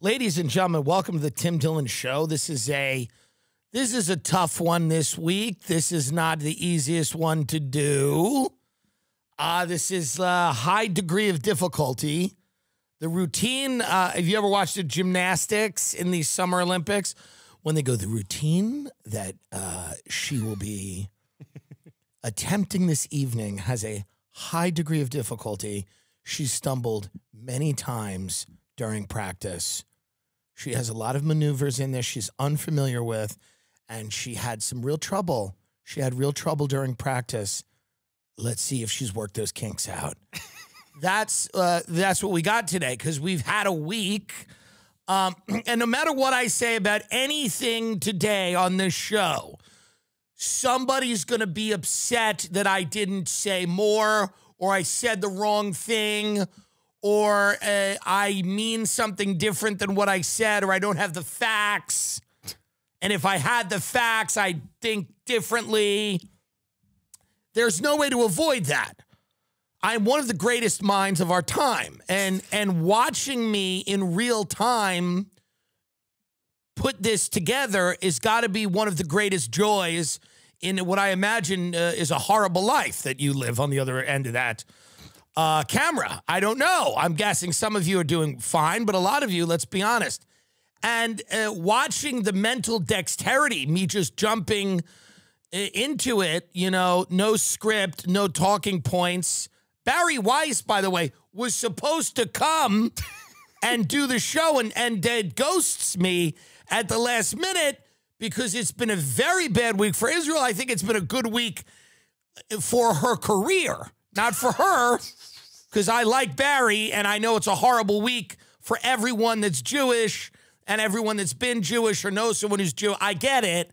Ladies and gentlemen, welcome to the Tim Dillon Show. This is a tough one this week. This is not the easiest one to do. This is a high degree of difficulty. The routine, have you ever watched the gymnastics in the Summer Olympics? When they go, the routine that she will be attempting this evening has a high degree of difficulty. She stumbled many times during practice. She has a lot of maneuvers in there she's unfamiliar with, and she had some real trouble. She had real trouble during practice. Let's see if she's worked those kinks out. That's what we got today, because we've had a week. And no matter what I say about anything today on this show, somebody's going to be upset that I didn't say more, or I said the wrong thing, or I mean something different than what I said, or I don't have the facts. And if I had the facts, I'd think differently. There's no way to avoid that. I'm one of the greatest minds of our time. And watching me in real time put this together has got to be one of the greatest joys in what I imagine is a horrible life that you live on the other end of that camera. I don't know. I'm guessing some of you are doing fine, but a lot of you, let's be honest. And watching the mental dexterity, me just jumping into it, you know, no script, no talking points. Barry Weiss, by the way, was supposed to come and do the show and ghosts me at the last minute because it's been a very bad week for Israel. I think it's been a good week for her career, not for her, because I like Barry, and I know it's a horrible week for everyone that's Jewish and everyone that's been Jewish or knows someone who's Jew. I get it,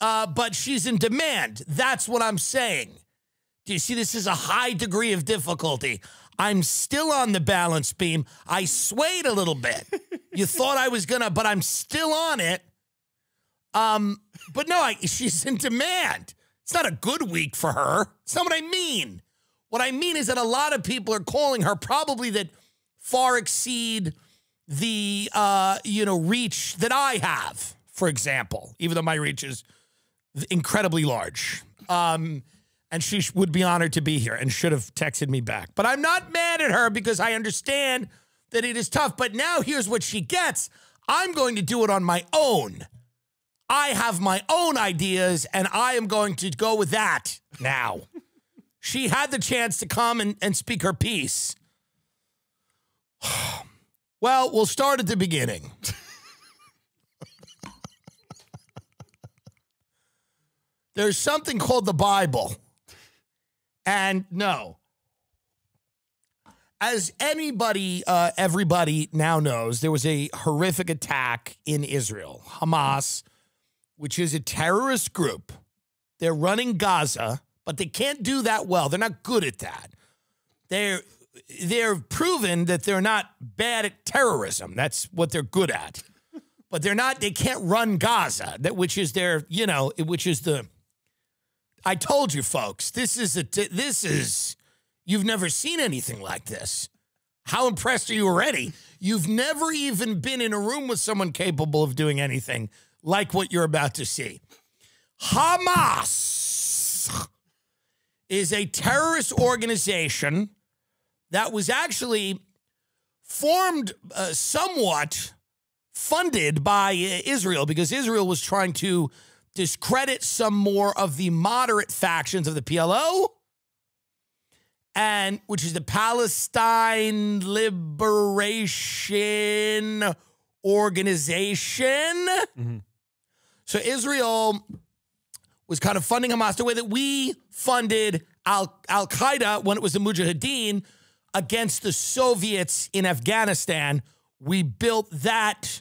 but she's in demand. That's what I'm saying. Do you see, this is a high degree of difficulty. I'm still on the balance beam. I swayed a little bit. You thought I was gonna, but I'm still on it. But no, she's in demand. It's not a good week for her. It's not what I mean. What I mean is that a lot of people are calling her, probably that far exceed the, reach that I have, for example, even though my reach is incredibly large. And she would be honored to be here and should have texted me back. But I'm not mad at her because I understand that it is tough. But now here's what she gets. I'm going to do it on my own. I have my own ideas, and I am going to go with that now. She had the chance to come and speak her piece. Well, we'll start at the beginning. There's something called the Bible. And no, as everybody now knows, there was a horrific attack in Israel. Hamas, which is a terrorist group. They're running Gaza, but they can't do that well. They're not good at that. They're proven that they're not bad at terrorism. That's what they're good at. But they can't run Gaza, which is I told you, folks, you've never seen anything like this. How impressed are you already? You've never even been in a room with someone capable of doing anything like what you're about to see. Hamas is a terrorist organization that was actually formed somewhat funded by Israel, because Israel was trying to discredit some more of the moderate factions of the PLO, and which is the Palestine Liberation Organization. Mm-hmm. So Israel was kind of funding Hamas the way that we funded Al-Qaeda when it was the Mujahideen against the Soviets in Afghanistan. We built that.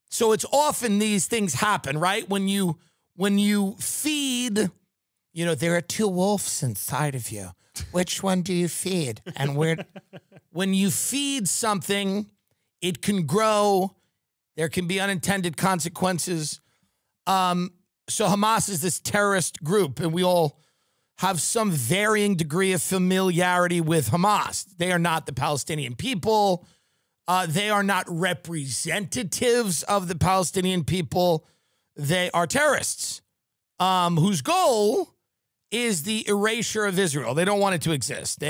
So it's often these things happen, right? When you feed, there are two wolves inside of you. Which one do you feed? And when you feed something, it can grow. There can be unintended consequences. So Hamas is this terrorist group, and we all have some varying degree of familiarity with Hamas. They are not the Palestinian people. They are not representatives of the Palestinian people. They are terrorists whose goal is the erasure of Israel. They don't want it to exist.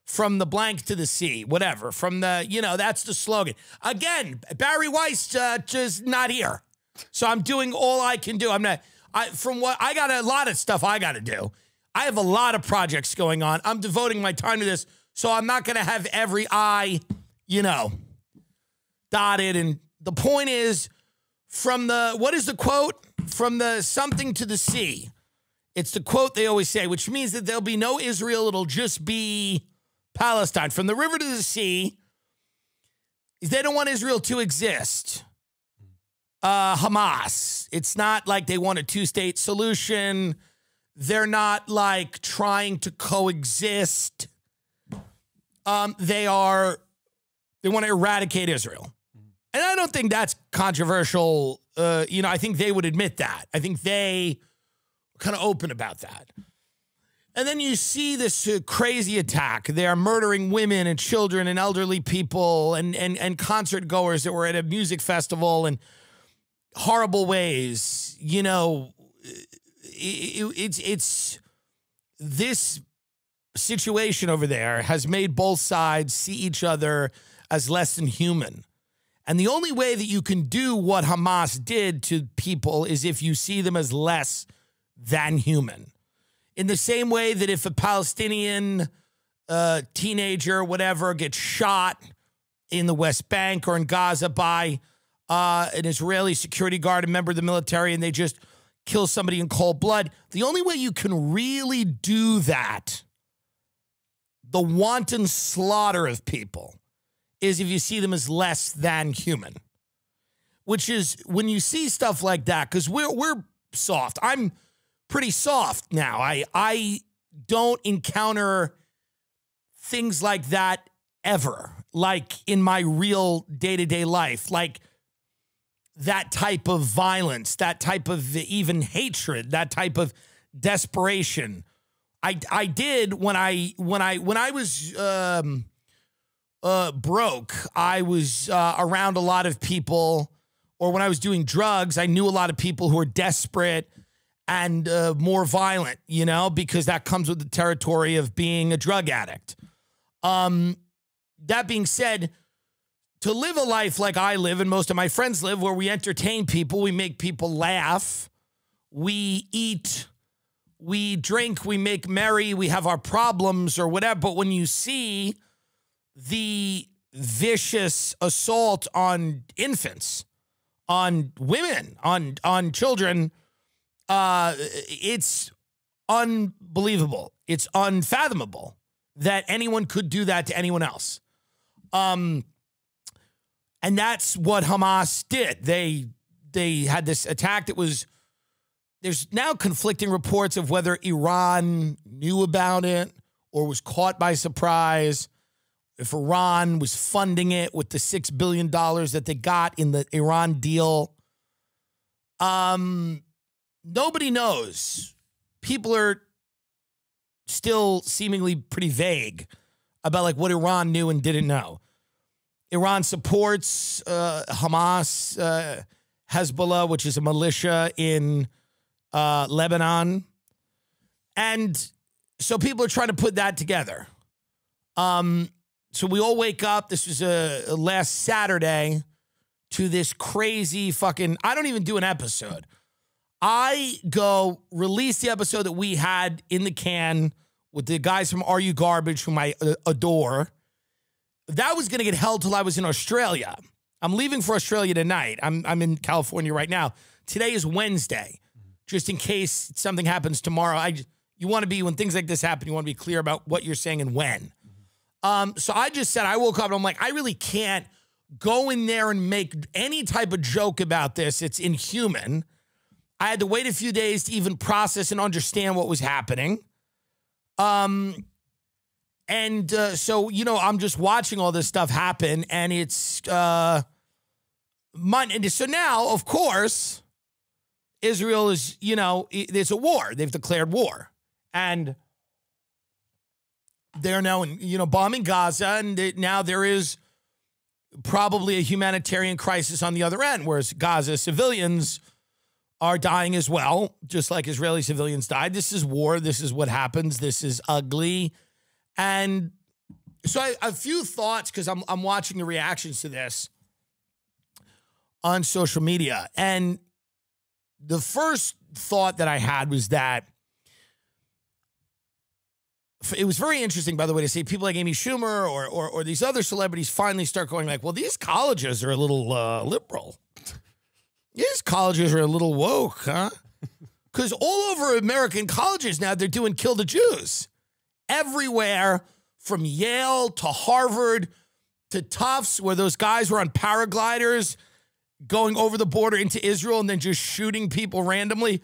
From the blank to the sea, whatever. From the, that's the slogan. Again, Barry Weiss just not here. So I'm doing all I can do. I got a lot of stuff I got to do. I have a lot of projects going on. I'm devoting my time to this. So I'm not going to have every I, dotted. And the point is, what is the quote? From the something to the sea. It's the quote they always say, which means that there'll be no Israel. It'll just be Palestine. From the river to the sea. They don't want Israel to exist. Hamas. It's not like they want a two-state solution. They're not like trying to coexist. They want to eradicate Israel. And I don't think that's controversial. I think they would admit that. I think they are kind of open about that. And then you see this crazy attack. They are murdering women and children and elderly people and concert goers that were at a music festival in horrible ways. It's this situation over there has made both sides see each other as less than human. And the only way that you can do what Hamas did to people is if you see them as less than human. In the same way that if a Palestinian teenager, whatever, gets shot in the West Bank or in Gaza by an Israeli security guard, a member of the military, and they just kill somebody in cold blood, the only way you can really do that, the wanton slaughter of people, is if you see them as less than human. Which is when you see stuff like that, because we're soft. I'm pretty soft now. I don't encounter things like that ever, like in my real day-to-day life, like that type of violence, that type of even hatred, that type of desperation. I did when I was broke. I was around a lot of people, or when I was doing drugs, I knew a lot of people who were desperate and more violent, because that comes with the territory of being a drug addict. That being said, to live a life like I live and most of my friends live, where we entertain people, we make people laugh, we eat, we drink, we make merry, we have our problems or whatever. But when you see the vicious assault on infants, on women, on children, it's unbelievable. It's unfathomable that anyone could do that to anyone else. And that's what Hamas did. They had this attack that was, there's now conflicting reports of whether Iran knew about it or was caught by surprise, if Iran was funding it with the $6 billion that they got in the Iran deal. Nobody knows. People are still seemingly pretty vague about like what Iran knew and didn't know. Iran supports Hamas, Hezbollah, which is a militia in Lebanon. And so people are trying to put that together. So we all wake up. This was last Saturday to this crazy fucking, I don't even do an episode. I go release the episode that we had in the can with the guys from Are You Garbage, whom I adore. That was going to get held till I was in Australia. I'm leaving for Australia tonight. I'm in California right now. Today is Wednesday. Just in case something happens tomorrow. You want to be, when things like this happen, you want to be clear about what you're saying and when. So I just said, I woke up and I'm like, I really can't go in there and make any type of joke about this. It's inhuman. I had to wait a few days to even process and understand what was happening. So, I'm just watching all this stuff happen, and it's Monday. So now, of course, Israel is, there's a war. They've declared war. And they're now, bombing Gaza, and now there is probably a humanitarian crisis on the other end, whereas Gaza civilians are dying as well, just like Israeli civilians died. This is war. This is what happens. This is ugly. And so a few thoughts, because I'm watching the reactions to this on social media. And the first thought that I had was that it was very interesting, by the way, to see people like Amy Schumer or these other celebrities finally start going like, well, these colleges are a little liberal. These colleges are a little woke, huh? Because all over American colleges now, they're doing kill the Jews. Everywhere, from Yale to Harvard to Tufts, where those guys were on paragliders going over the border into Israel and then just shooting people randomly.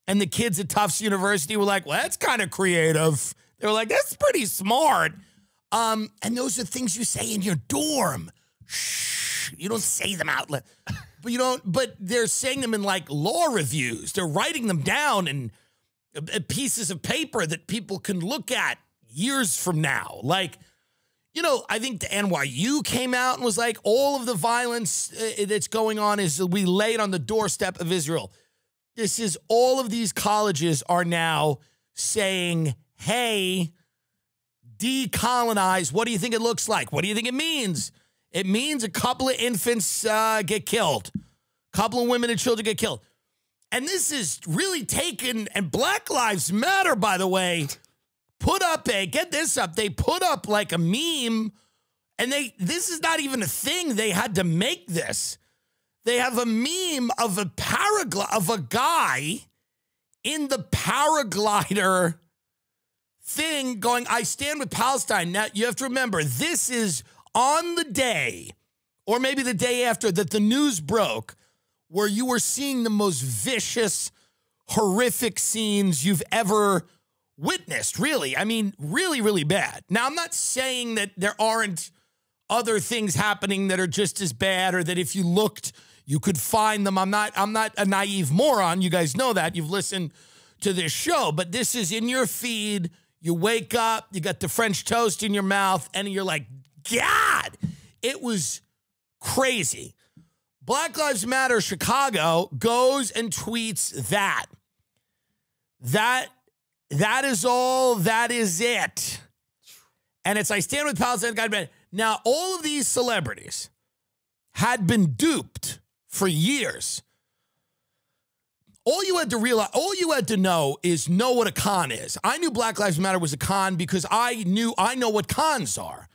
And the kids at Tufts University were like, well, that's kind of creative. They were like, that's pretty smart. And those are things you say in your dorm. Shh, you don't say them out loud. But they're saying them in like law reviews. They're writing them down in pieces of paper that people can look at years from now. Like, you know, I think the NYU came out and was like, all of the violence that's going on is we lay it on the doorstep of Israel. This is all of these colleges are now saying, hey, decolonize. What do you think it looks like? What do you think it means? It means a couple of infants get killed. A couple of women and children get killed. And this is really taken, and Black Lives Matter, by the way, put up get this up, they put up like a meme, and this is not even a thing. They had to make this. They have a meme of a guy in the paraglider thing going, I stand with Palestine. Now, you have to remember, this is on the day, or maybe the day after, that the news broke, where you were seeing the most vicious, horrific scenes you've ever witnessed, really. I mean, really, really bad. Now, I'm not saying that there aren't other things happening that are just as bad, or that if you looked, you could find them. I'm not a naive moron. You guys know that. You've listened to this show, but this is in your feed. You wake up, you got the French toast in your mouth, and you're like, God, it was crazy. Black Lives Matter Chicago goes and tweets that. That is all. That is it. And it's, I stand with Palestine. God, now, all of these celebrities had been duped for years. All you had to realize, all you had to know what a con is. I knew Black Lives Matter was a con because I know what cons are.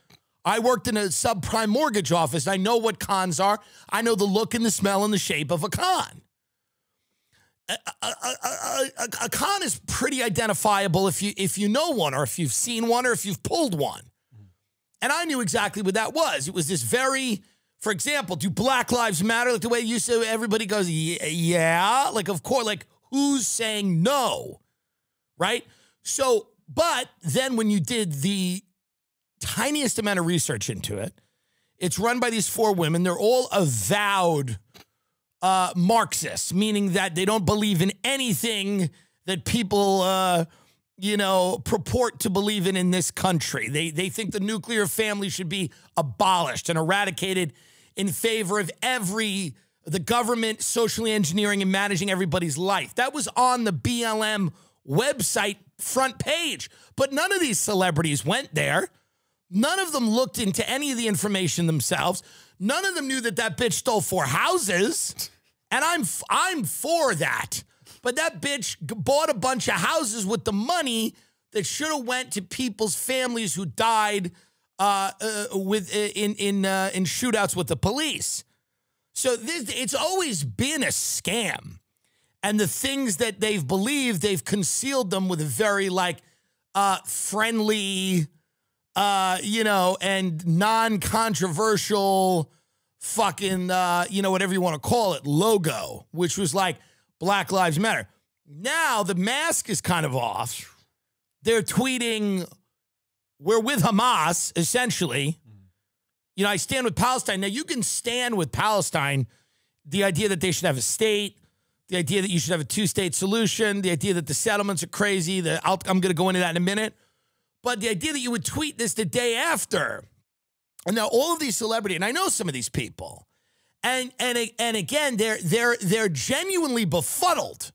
I worked in a subprime mortgage office. I know what cons are. I know the look and the smell and the shape of a con. A con is pretty identifiable if you know one, or if you've seen one, or if you've pulled one. And I knew exactly what that was. It was this very, for example, do Black Lives Matter? Like the way you say, everybody goes, yeah. Like, of course, like, who's saying no? Right? So, but then when you did the tiniest amount of research into it, it's run by these 4 women. They're all avowed Marxists, meaning that they don't believe in anything that people, purport to believe in this country. They think the nuclear family should be abolished and eradicated in favor of the government socially engineering and managing everybody's life. That was on the BLM website front page. But none of these celebrities went there. None of them looked into any of the information themselves. None of them knew that bitch stole 4 houses. And I'm for that. But that bitch bought a bunch of houses with the money that should have went to people's families who died in shootouts with the police. So it's always been a scam. And the things that they've believed, they've concealed them with a very friendly, and non-controversial fucking, whatever you want to call it, logo, which was like Black Lives Matter. Now the mask is kind of off. They're tweeting, we're with Hamas, essentially. You know, I stand with Palestine. Now, you can stand with Palestine, the idea that they should have a state, the idea that you should have a 2-state solution, the idea that the settlements are crazy. I'm going to go into that in a minute. But the idea that you would tweet this the day after And now all of these celebrities, and I know some of these people, and again, they're genuinely befuddled.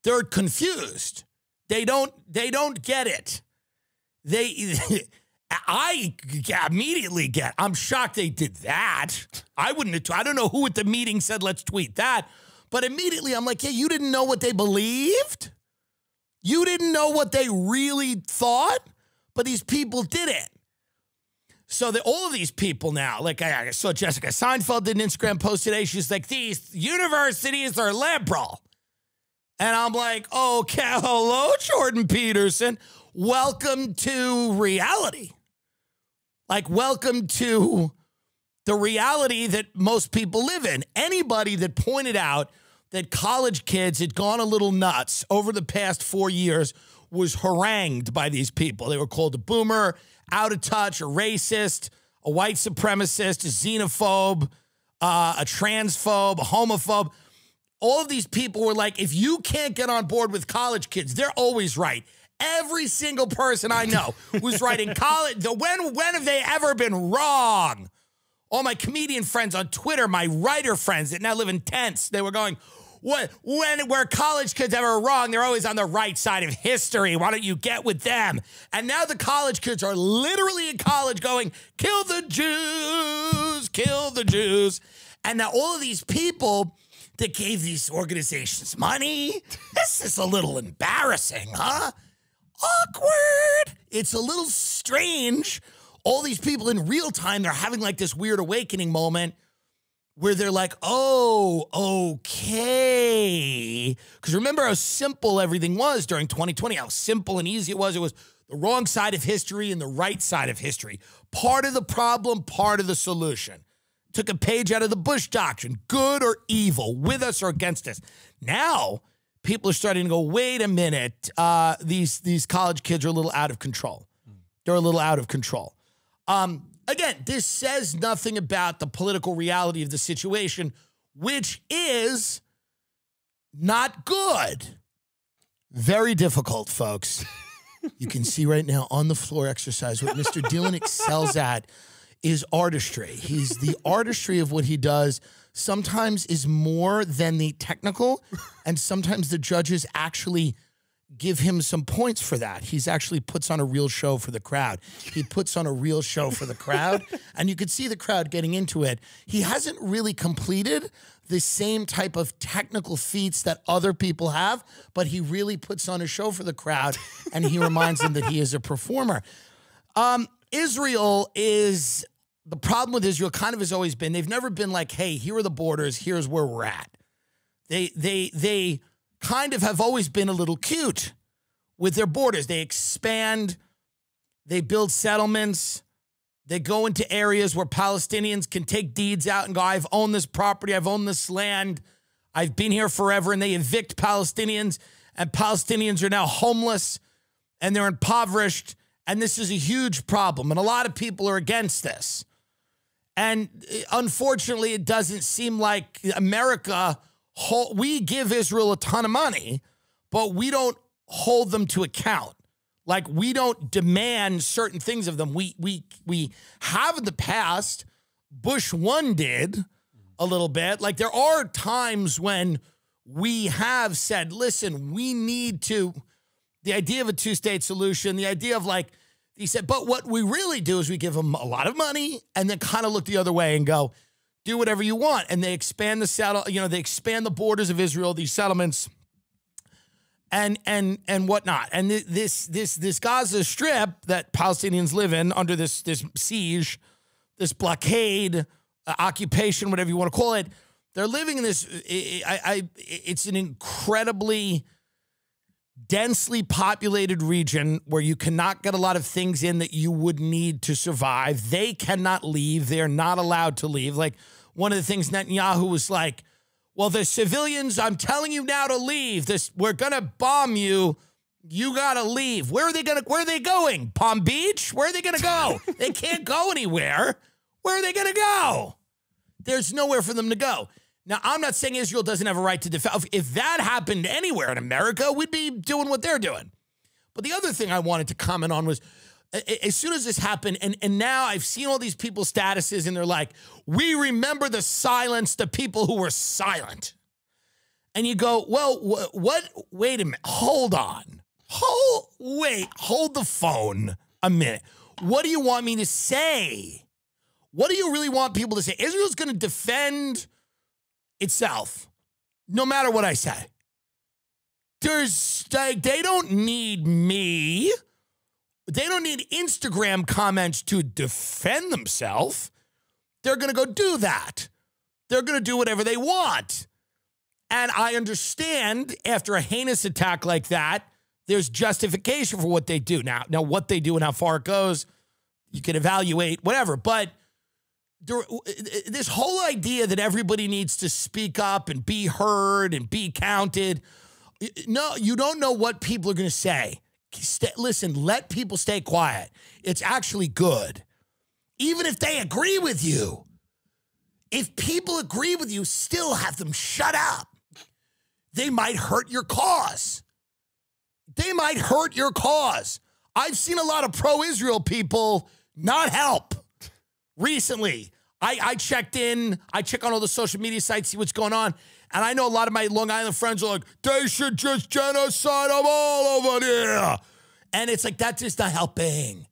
They're confused. They don't get it. I immediately get. I'm shocked they did that. I wouldn't have. I don't know who at the meeting said, let's tweet that. But immediately I'm like, yeah, you didn't know what they believed? You didn't know what they really thought? But these people did it. So all of these people now, like I saw Jessica Seinfeld did an Instagram post today. She's like, these universities are liberal. And I'm like, okay, hello, Jordan Peterson. Welcome to reality. Like, welcome to the reality that most people live in. Anybody that pointed out that college kids had gone a little nuts over the past 4 years was harangued by these people. They were called a boomer, out of touch, a racist, a white supremacist, a xenophobe, a transphobe, a homophobe. All of these people were like, if you can't get on board with college kids, they're always right. Every single person I know was right in college. When have they ever been wrong? All my comedian friends on Twitter, my writer friends that now live in tents, they were going, when were college kids ever wrong? They're always on the right side of history. Why don't you get with them? And now the college kids are literally in college going, kill the Jews, kill the Jews. And now all of these people that gave these organizations money, this is a little embarrassing, huh? Awkward. It's a little strange. All these people in real time, they're having like this weird awakening moment where they're like, oh, okay. Because remember how simple everything was during 2020, how simple and easy it was. It was the wrong side of history and the right side of history. Part of the problem, part of the solution. Took a page out of the Bush Doctrine, good or evil, with us or against us. Now, people are starting to go, wait a minute, these college kids are a little out of control. They're a little out of control. Again, this says nothing about the political reality of the situation, which is not good. Very difficult, folks. You can see right now on the floor exercise what Mr. Dillon excels at is artistry. He's the artistry of what he does sometimes is more than the technical, and sometimes the judges actually give him some points for that. He's actually puts on a real show for the crowd. He puts on a real show for the crowd, and you could see the crowd getting into it. He hasn't really completed the same type of technical feats that other people have, but he really puts on a show for the crowd, and he reminds them that he is a performer. Israel is, the problem with Israel kind of has always been, they've never been like, hey, here are the borders, here's where we're at. They kind of have always been a little cute with their borders. They expand, they build settlements, they go into areas where Palestinians can take deeds out and go, I've owned this property, I've owned this land, I've been here forever, and they evict Palestinians, and Palestinians are now homeless, and they're impoverished, and this is a huge problem, and a lot of people are against this. And unfortunately, it doesn't seem like America, we give Israel a ton of money, but we don't hold them to account. Like, we don't demand certain things of them. We have in the past. Bush 1 did a little bit. Like, there are times when we have said, listen, we need to, the idea of a two-state solution, the idea of like, he said, but what we really do is we give them a lot of money and then kind of look the other way and go, do whatever you want. And they expand they expand the borders of Israel, these settlements, and whatnot. And this Gaza Strip that Palestinians live in under this siege, this blockade, occupation, whatever you want to call it, they're living in this. It's an incredibly densely populated region where you cannot get a lot of things in that you would need to survive. They cannot leave. They're not allowed to leave. Like, one of the things Netanyahu was like, well, the civilians, I'm telling you now to leave. We're going to bomb you. You got to leave. Where are they going? Palm Beach? Where are they going to go? They can't go anywhere. Where are they going to go? There's nowhere for them to go. Now, I'm not saying Israel doesn't have a right to defend. If that happened anywhere in America, we'd be doing what they're doing. But the other thing I wanted to comment on was as soon as this happened, and now I've seen all these people's statuses, and they're like, we remember the silence, the people who were silent. And you go, well, what? Wait a minute. Hold on. Hold the phone a minute. What do you want me to say? What do you really want people to say? Israel's going to defend itself, no matter what I say. They don't need me. They don't need Instagram comments to defend themselves. They're going to go do that. They're going to do whatever they want. And I understand after a heinous attack like that, there's justification for what they do. Now what they do and how far it goes, you can evaluate, whatever. But this whole idea that everybody needs to speak up and be heard and be counted, no, you don't know what people are going to say. Listen, let people stay quiet. It's actually good. Even if they agree with you. If people agree with you, still have them shut up. They might hurt your cause. They might hurt your cause. I've seen a lot of pro-Israel people not help recently. I checked in. I check on all the social media sites, see what's going on. And I know a lot of my Long Island friends are like, they should just genocide them all over there. And it's like, that's just not helping.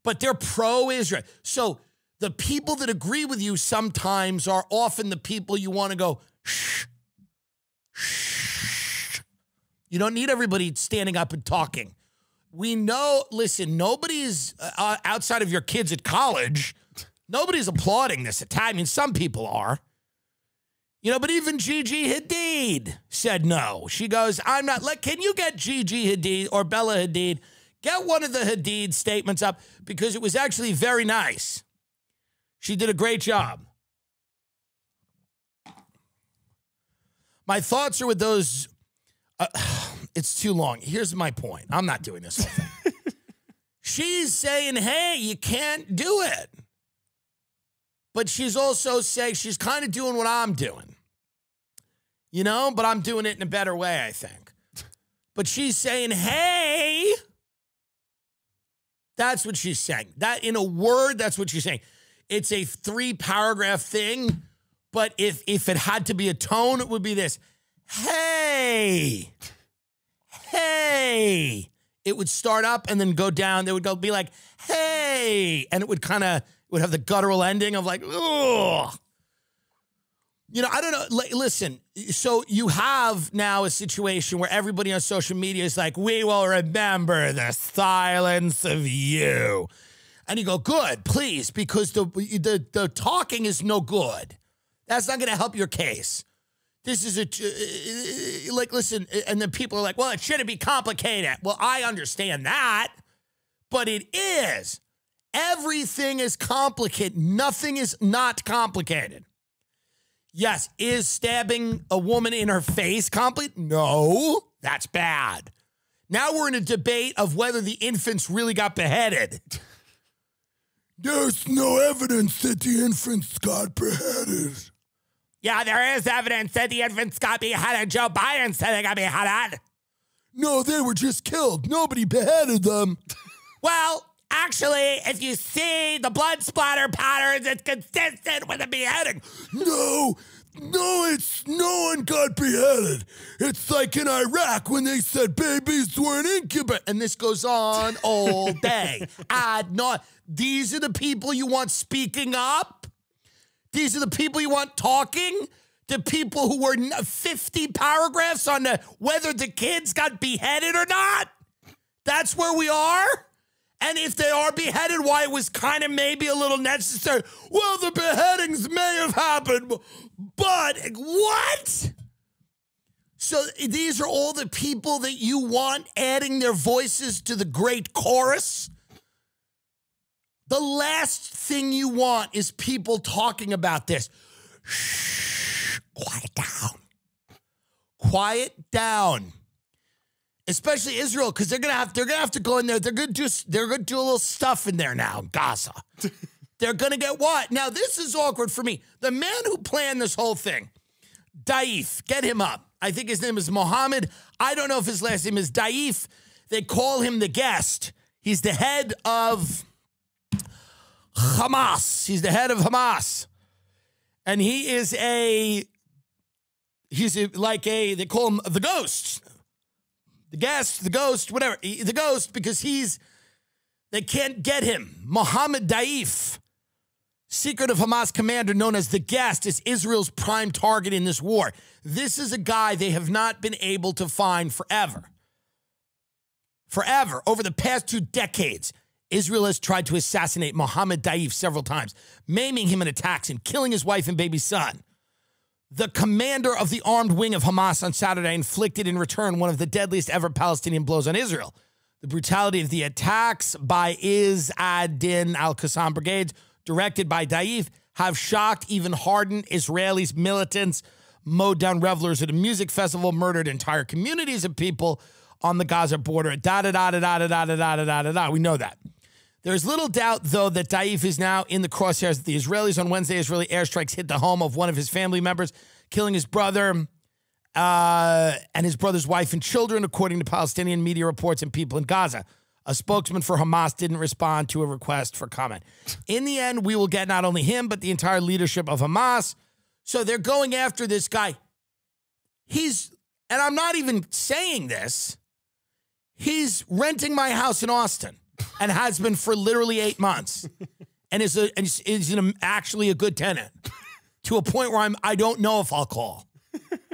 But they're pro-Israel. So the people that agree with you sometimes are often the people you want to go, shh, shh. You don't need everybody standing up and talking. We know, listen, nobody's outside of your kids at college, nobody's applauding this attack. I mean, some people are. You know, but even Gigi Hadid said no. She goes, I'm not, can you get Gigi Hadid or Bella Hadid, get one of the Hadid statements up, because it was actually very nice. She did a great job. My thoughts are with those, it's too long. Here's my point. I'm not doing this whole thing. She's saying, hey, you can't do it. But she's also saying, she's kind of doing what I'm doing. You know, but I'm doing it in a better way, I think. But she's saying, hey, that's what she's saying. That in a word, that's what she's saying. It's a 3-paragraph thing, but if it had to be a tone, it would be this. Hey, hey. It would start up and then go down. They would go be like, hey. And it would kind of, would have the guttural ending of like, ugh. You know, I don't know. Listen, so you have now a situation where everybody on social media is like, we will remember the silence of you. And you go, good, please, because the talking is no good. That's not going to help your case. This is listen, and then people are like, well, it shouldn't be complicated. Well, I understand that, but it is. Everything is complicated. Nothing is not complicated. Yes, is stabbing a woman in her face complicated? No, that's bad. Now we're in a debate of whether the infants really got beheaded. There's no evidence that the infants got beheaded. Yeah, there is evidence that the infants got beheaded. Joe Biden said they got beheaded. No, they were just killed. Nobody beheaded them. Well, actually, if you see the blood splatter patterns, it's consistent with a beheading. No, no one got beheaded. It's like in Iraq when they said babies weren't incubated. And this goes on all day. These are the people you want speaking up? These are the people you want talking? The people who were 50 paragraphs on whether the kids got beheaded or not? That's where we are? And if they are beheaded, why it was kind of maybe a little necessary. Well, the beheadings may have happened, but what? So these are all the people that you want adding their voices to the great chorus? The last thing you want is people talking about this. Shh, quiet down. Quiet down. Especially Israel, because they're gonna have to go in there. They're gonna do a little stuff in there now, Gaza. They're gonna get what? Now this is awkward for me. The man who planned this whole thing, Daif, get him up. I think his name is Mohammed. I don't know if his last name is Daif. They call him the guest. He's the head of Hamas. He's the head of Hamas. And he's like they call him the ghost. The guest, the ghost, whatever. The ghost because they can't get him. Mohammed Daif, secret of Hamas commander known as the guest, is Israel's prime target in this war. This is a guy they have not been able to find forever. Forever. Over the past 2 decades, Israel has tried to assassinate Mohammed Daif several times, maiming him in attacks and killing his wife and baby son. The commander of the armed wing of Hamas on Saturday inflicted in return one of the deadliest ever Palestinian blows on Israel. The brutality of the attacks by Izz ad-Din al-Qassam brigades, directed by Daif, have shocked, even hardened Israelis. Militants mowed down revelers at a music festival, murdered entire communities of people on the Gaza border. We know that. There's little doubt, though, that Daif is now in the crosshairs of the Israelis. On Wednesday, Israeli airstrikes hit the home of one of his family members, killing his brother and his brother's wife and children, according to Palestinian media reports and people in Gaza. A spokesman for Hamas didn't respond to a request for comment. In the end, we will get not only him, but the entire leadership of Hamas. So they're going after this guy. And I'm not even saying this, he's renting my house in Austin. And has been for literally 8 months, and is actually a good tenant, to a point where I don't know if I'll call.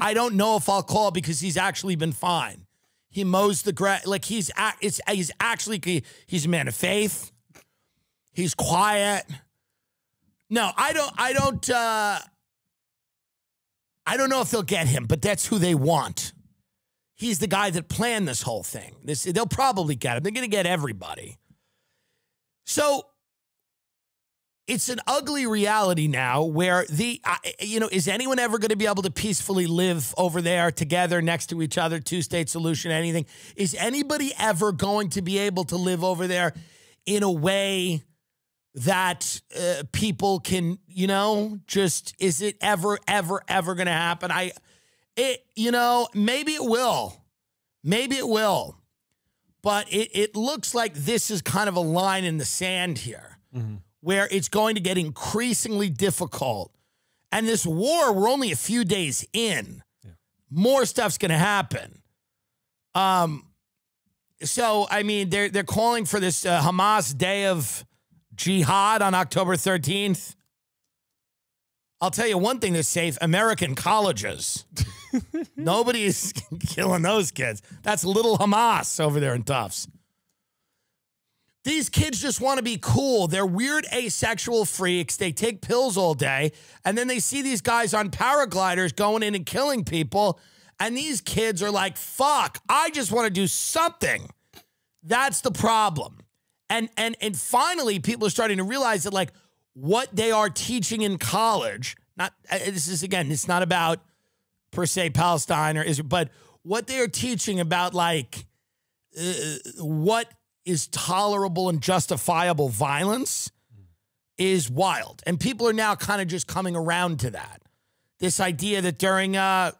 I don't know if I'll call because he's actually been fine. He mows the grass, like he's a man of faith. He's quiet. No, I don't know if they'll get him, but that's who they want. He's the guy that planned this whole thing. They'll probably get him. They're going to get everybody. So it's an ugly reality now where is anyone ever going to be able to peacefully live over there together next to each other, 2-state solution, anything? Is anybody ever going to be able to live over there in a way that people can, is it ever going to happen? Maybe it will. Maybe it will. But it looks like this is kind of a line in the sand here, where it's going to get increasingly difficult. And this war, we're only a few days in. Yeah. More stuff's going to happen. So, I mean, they're calling for this Hamas Day of Jihad on October 13th. I'll tell you one thing that's safe, American colleges. Nobody's killing those kids. That's little Hamas over there in Tufts. These kids just want to be cool. They're weird asexual freaks. They take pills all day, and then they see these guys on paragliders going in and killing people, and these kids are like, fuck, I just want to do something. That's the problem. And finally, people are starting to realize that, like, what they are teaching in college, it's not about per se Palestine or Israel, but what they are teaching about what is tolerable and justifiable violence is wild. And people are now kind of just coming around to that. This idea that during, the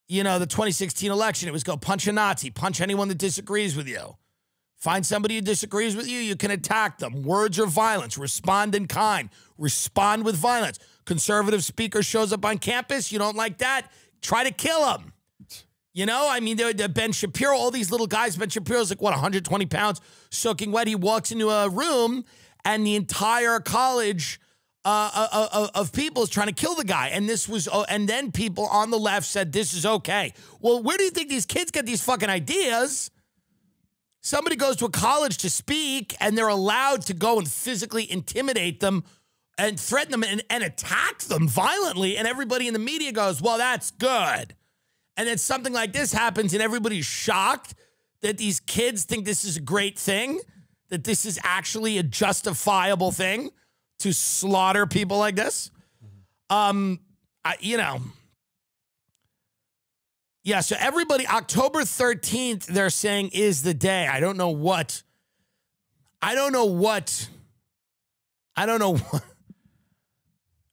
2016 election, it was go punch a Nazi, punch anyone that disagrees with you. Find somebody who disagrees with you, you can attack them. Words are violence. Respond in kind. Respond with violence. Conservative speaker shows up on campus. You don't like that? Try to kill him. Ben Shapiro, all these little guys. Ben Shapiro's like, 120 pounds, soaking wet. He walks into a room, and the entire college of people is trying to kill the guy. And then people on the left said, this is okay. Well, where do you think these kids get these fucking ideas? Somebody goes to a college to speak, and they're allowed to go and physically intimidate them and threaten them and attack them violently. And everybody in the media goes, well, that's good. And then something like this happens, and everybody's shocked that these kids think this is a great thing, that this is actually a justifiable thing to slaughter people like this. Yeah, so everybody, October 13th, they're saying is the day. I don't know what.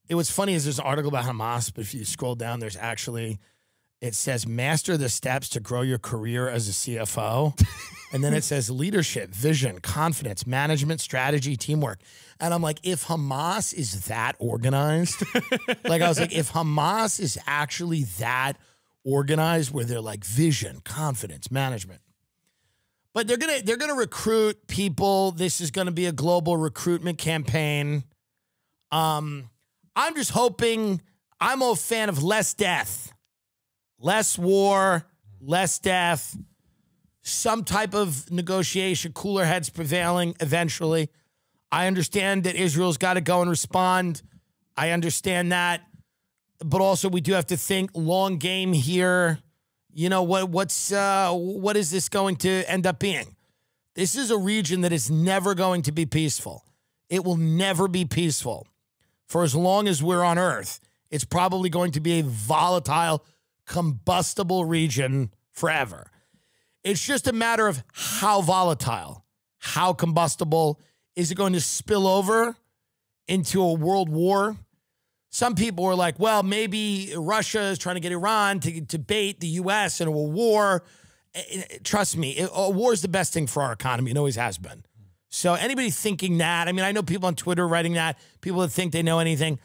It was funny is there's an article about Hamas, but if you scroll down, there's actually it says master the steps to grow your career as a CFO. And then it says leadership, vision, confidence, management, strategy, teamwork. And I'm like, if Hamas is that organized, like I was like, if Hamas is actually that organized where they're like vision, confidence, management. But they're gonna recruit people. This is gonna be a global recruitment campaign. I'm just hoping. I'm a fan of less death, less war, less death, some type of negotiation, cooler heads prevailing eventually. I understand that Israel's got to go and respond. I understand that. But also we do have to think long game here. You know, what is this going to end up being? This is a region that is never going to be peaceful. It will never be peaceful. For as long as we're on Earth, it's probably going to be a volatile, combustible region forever. It's just a matter of how volatile, how combustible. Is it going to spill over into a world war? Some people were like, well, maybe Russia is trying to get Iran to bait the U.S. in a war. Trust me, a war is the best thing for our economy. It always has been. So anybody thinking that, I mean, I know people on Twitter writing that, people that think they know anything.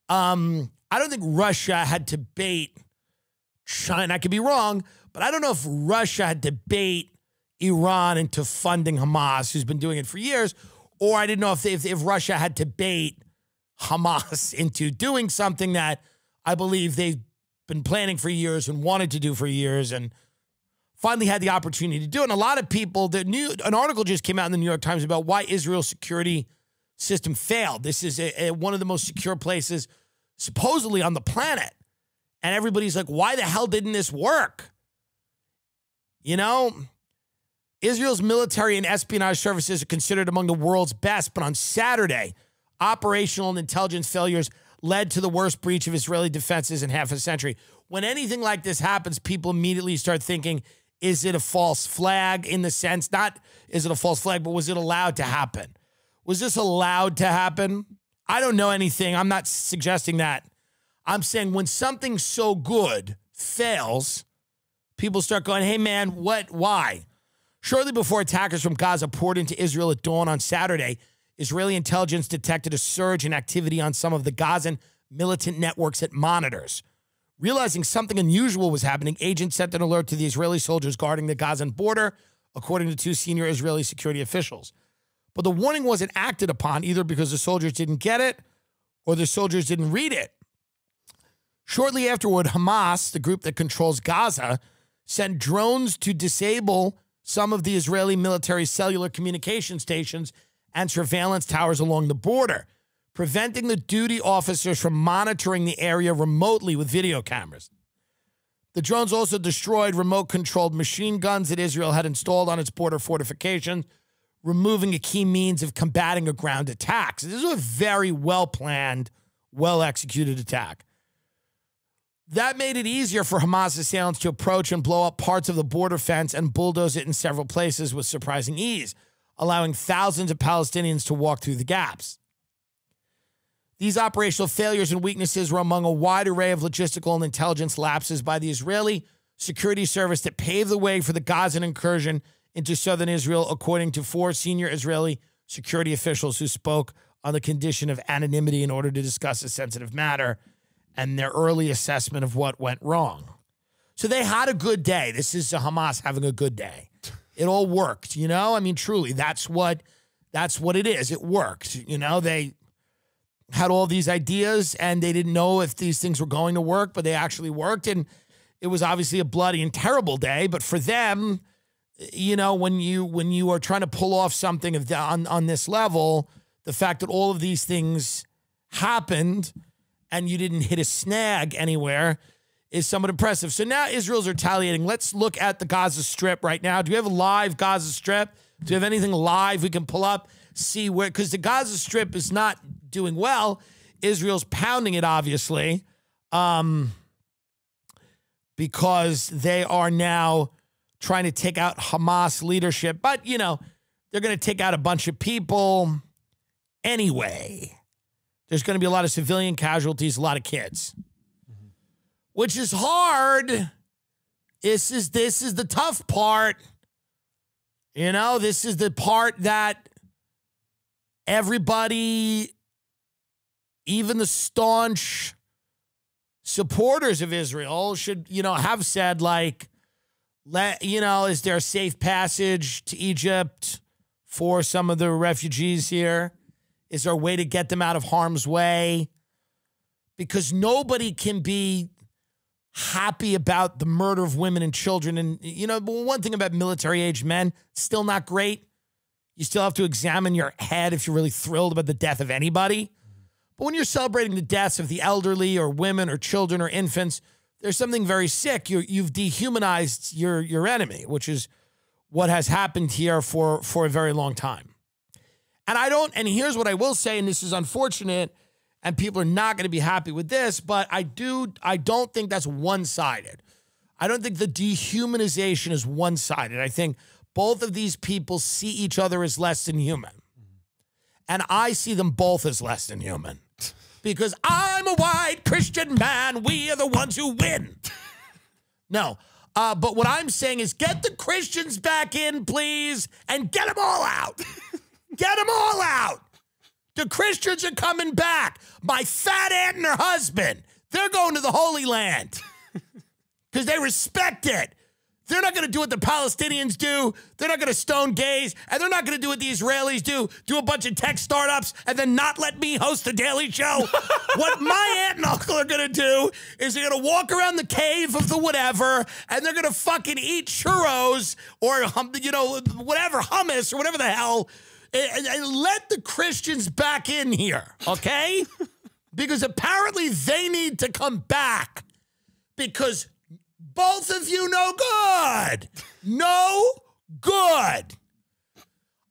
I don't think Russia had to bait China. I could be wrong, but I don't know if Russia had to bait Iran into funding Hamas, who's been doing it for years, or I didn't know if Russia had to bait Hamas into doing something that I believe they've been planning for years and wanted to do for years and finally had the opportunity to do it. And a lot of people, an article just came out in the New York Times about why Israel's security system failed. This is one of the most secure places supposedly on the planet. And everybody's like, why the hell didn't this work? You know, Israel's military and espionage services are considered among the world's best, but on Saturday, operational and intelligence failures led to the worst breach of Israeli defenses in half a century. When anything like this happens, people immediately start thinking, is it a false flag in the sense, not is it a false flag, but was it allowed to happen? Was this allowed to happen? I don't know anything. I'm not suggesting that. I'm saying when something so good fails, people start going, hey man, what, why? Shortly before attackers from Gaza poured into Israel at dawn on Saturday, Israeli intelligence detected a surge in activity on some of the Gazan militant networks it monitors. Realizing something unusual was happening, agents sent an alert to the Israeli soldiers guarding the Gazan border, according to two senior Israeli security officials. But the warning wasn't acted upon either because the soldiers didn't get it or the soldiers didn't read it. Shortly afterward, Hamas, the group that controls Gaza, sent drones to disable some of the Israeli military cellular communication stations and surveillance towers along the border, preventing the duty officers from monitoring the area remotely with video cameras. The drones also destroyed remote-controlled machine guns that Israel had installed on its border fortifications, removing a key means of combating a ground attack. So this is a very well-planned, well-executed attack. That made it easier for Hamas assailants to approach and blow up parts of the border fence and bulldoze it in several places with surprising ease, allowing thousands of Palestinians to walk through the gaps. These operational failures and weaknesses were among a wide array of logistical and intelligence lapses by the Israeli security service that paved the way for the Gazan incursion into southern Israel, according to four senior Israeli security officials who spoke on the condition of anonymity in order to discuss a sensitive matter and their early assessment of what went wrong. So they had a good day. This is Hamas having a good day. It all worked, you know? I mean, truly, that's what it is. It worked. You know, they had all these ideas and they didn't know if these things were going to work, but they actually worked. And it was obviously a bloody and terrible day. But for them, you know, when you are trying to pull off something on this level, the fact that all of these things happened and you didn't hit a snag anywhere is somewhat impressive. So now Israel's retaliating. Let's look at the Gaza Strip right now. Do we have a live Gaza Strip? Do we have anything live we can pull up? See where, because the Gaza Strip is not doing well. Israel's pounding it, obviously, because they are now trying to take out Hamas leadership. But, you know, they're going to take out a bunch of people anyway. There's going to be a lot of civilian casualties, a lot of kids, which is hard This is the tough part. You know, this is the part that everybody, even the staunch supporters of Israel, should, you know, have said, like, is there a safe passage to Egypt for some of the refugees here? Is there a way to get them out of harm's way? Because nobody can be happy about the murder of women and children. And, you know, one thing about military-aged men, still not great. You still have to examine your head if you're really thrilled about the death of anybody. But when you're celebrating the deaths of the elderly or women or children or infants, there's something very sick. You've dehumanized your enemy, which is what has happened here for a very long time. And here's what I will say, and this is unfortunate, and people are not going to be happy with this, but I don't think that's one-sided. I don't think the dehumanization is one-sided. I think both of these people see each other as less than human. And I see them both as less than human. Because I'm a white Christian man, we are the ones who win. No, but what I'm saying is get the Christians back in, please, and get them all out. Get them all out. The Christians are coming back. My fat aunt and her husband, they're going to the Holy Land because they respect it. They're not going to do what the Palestinians do. They're not going to stone gays, and they're not going to do what the Israelis do a bunch of tech startups and then not let me host the Daily Show. What my aunt and uncle are going to do is they're going to walk around the cave of the whatever, and they're going to fucking eat churros or, you know, whatever, hummus or whatever the hell, and let the Christians back in here, okay? Because apparently they need to come back because both of you no good. No good.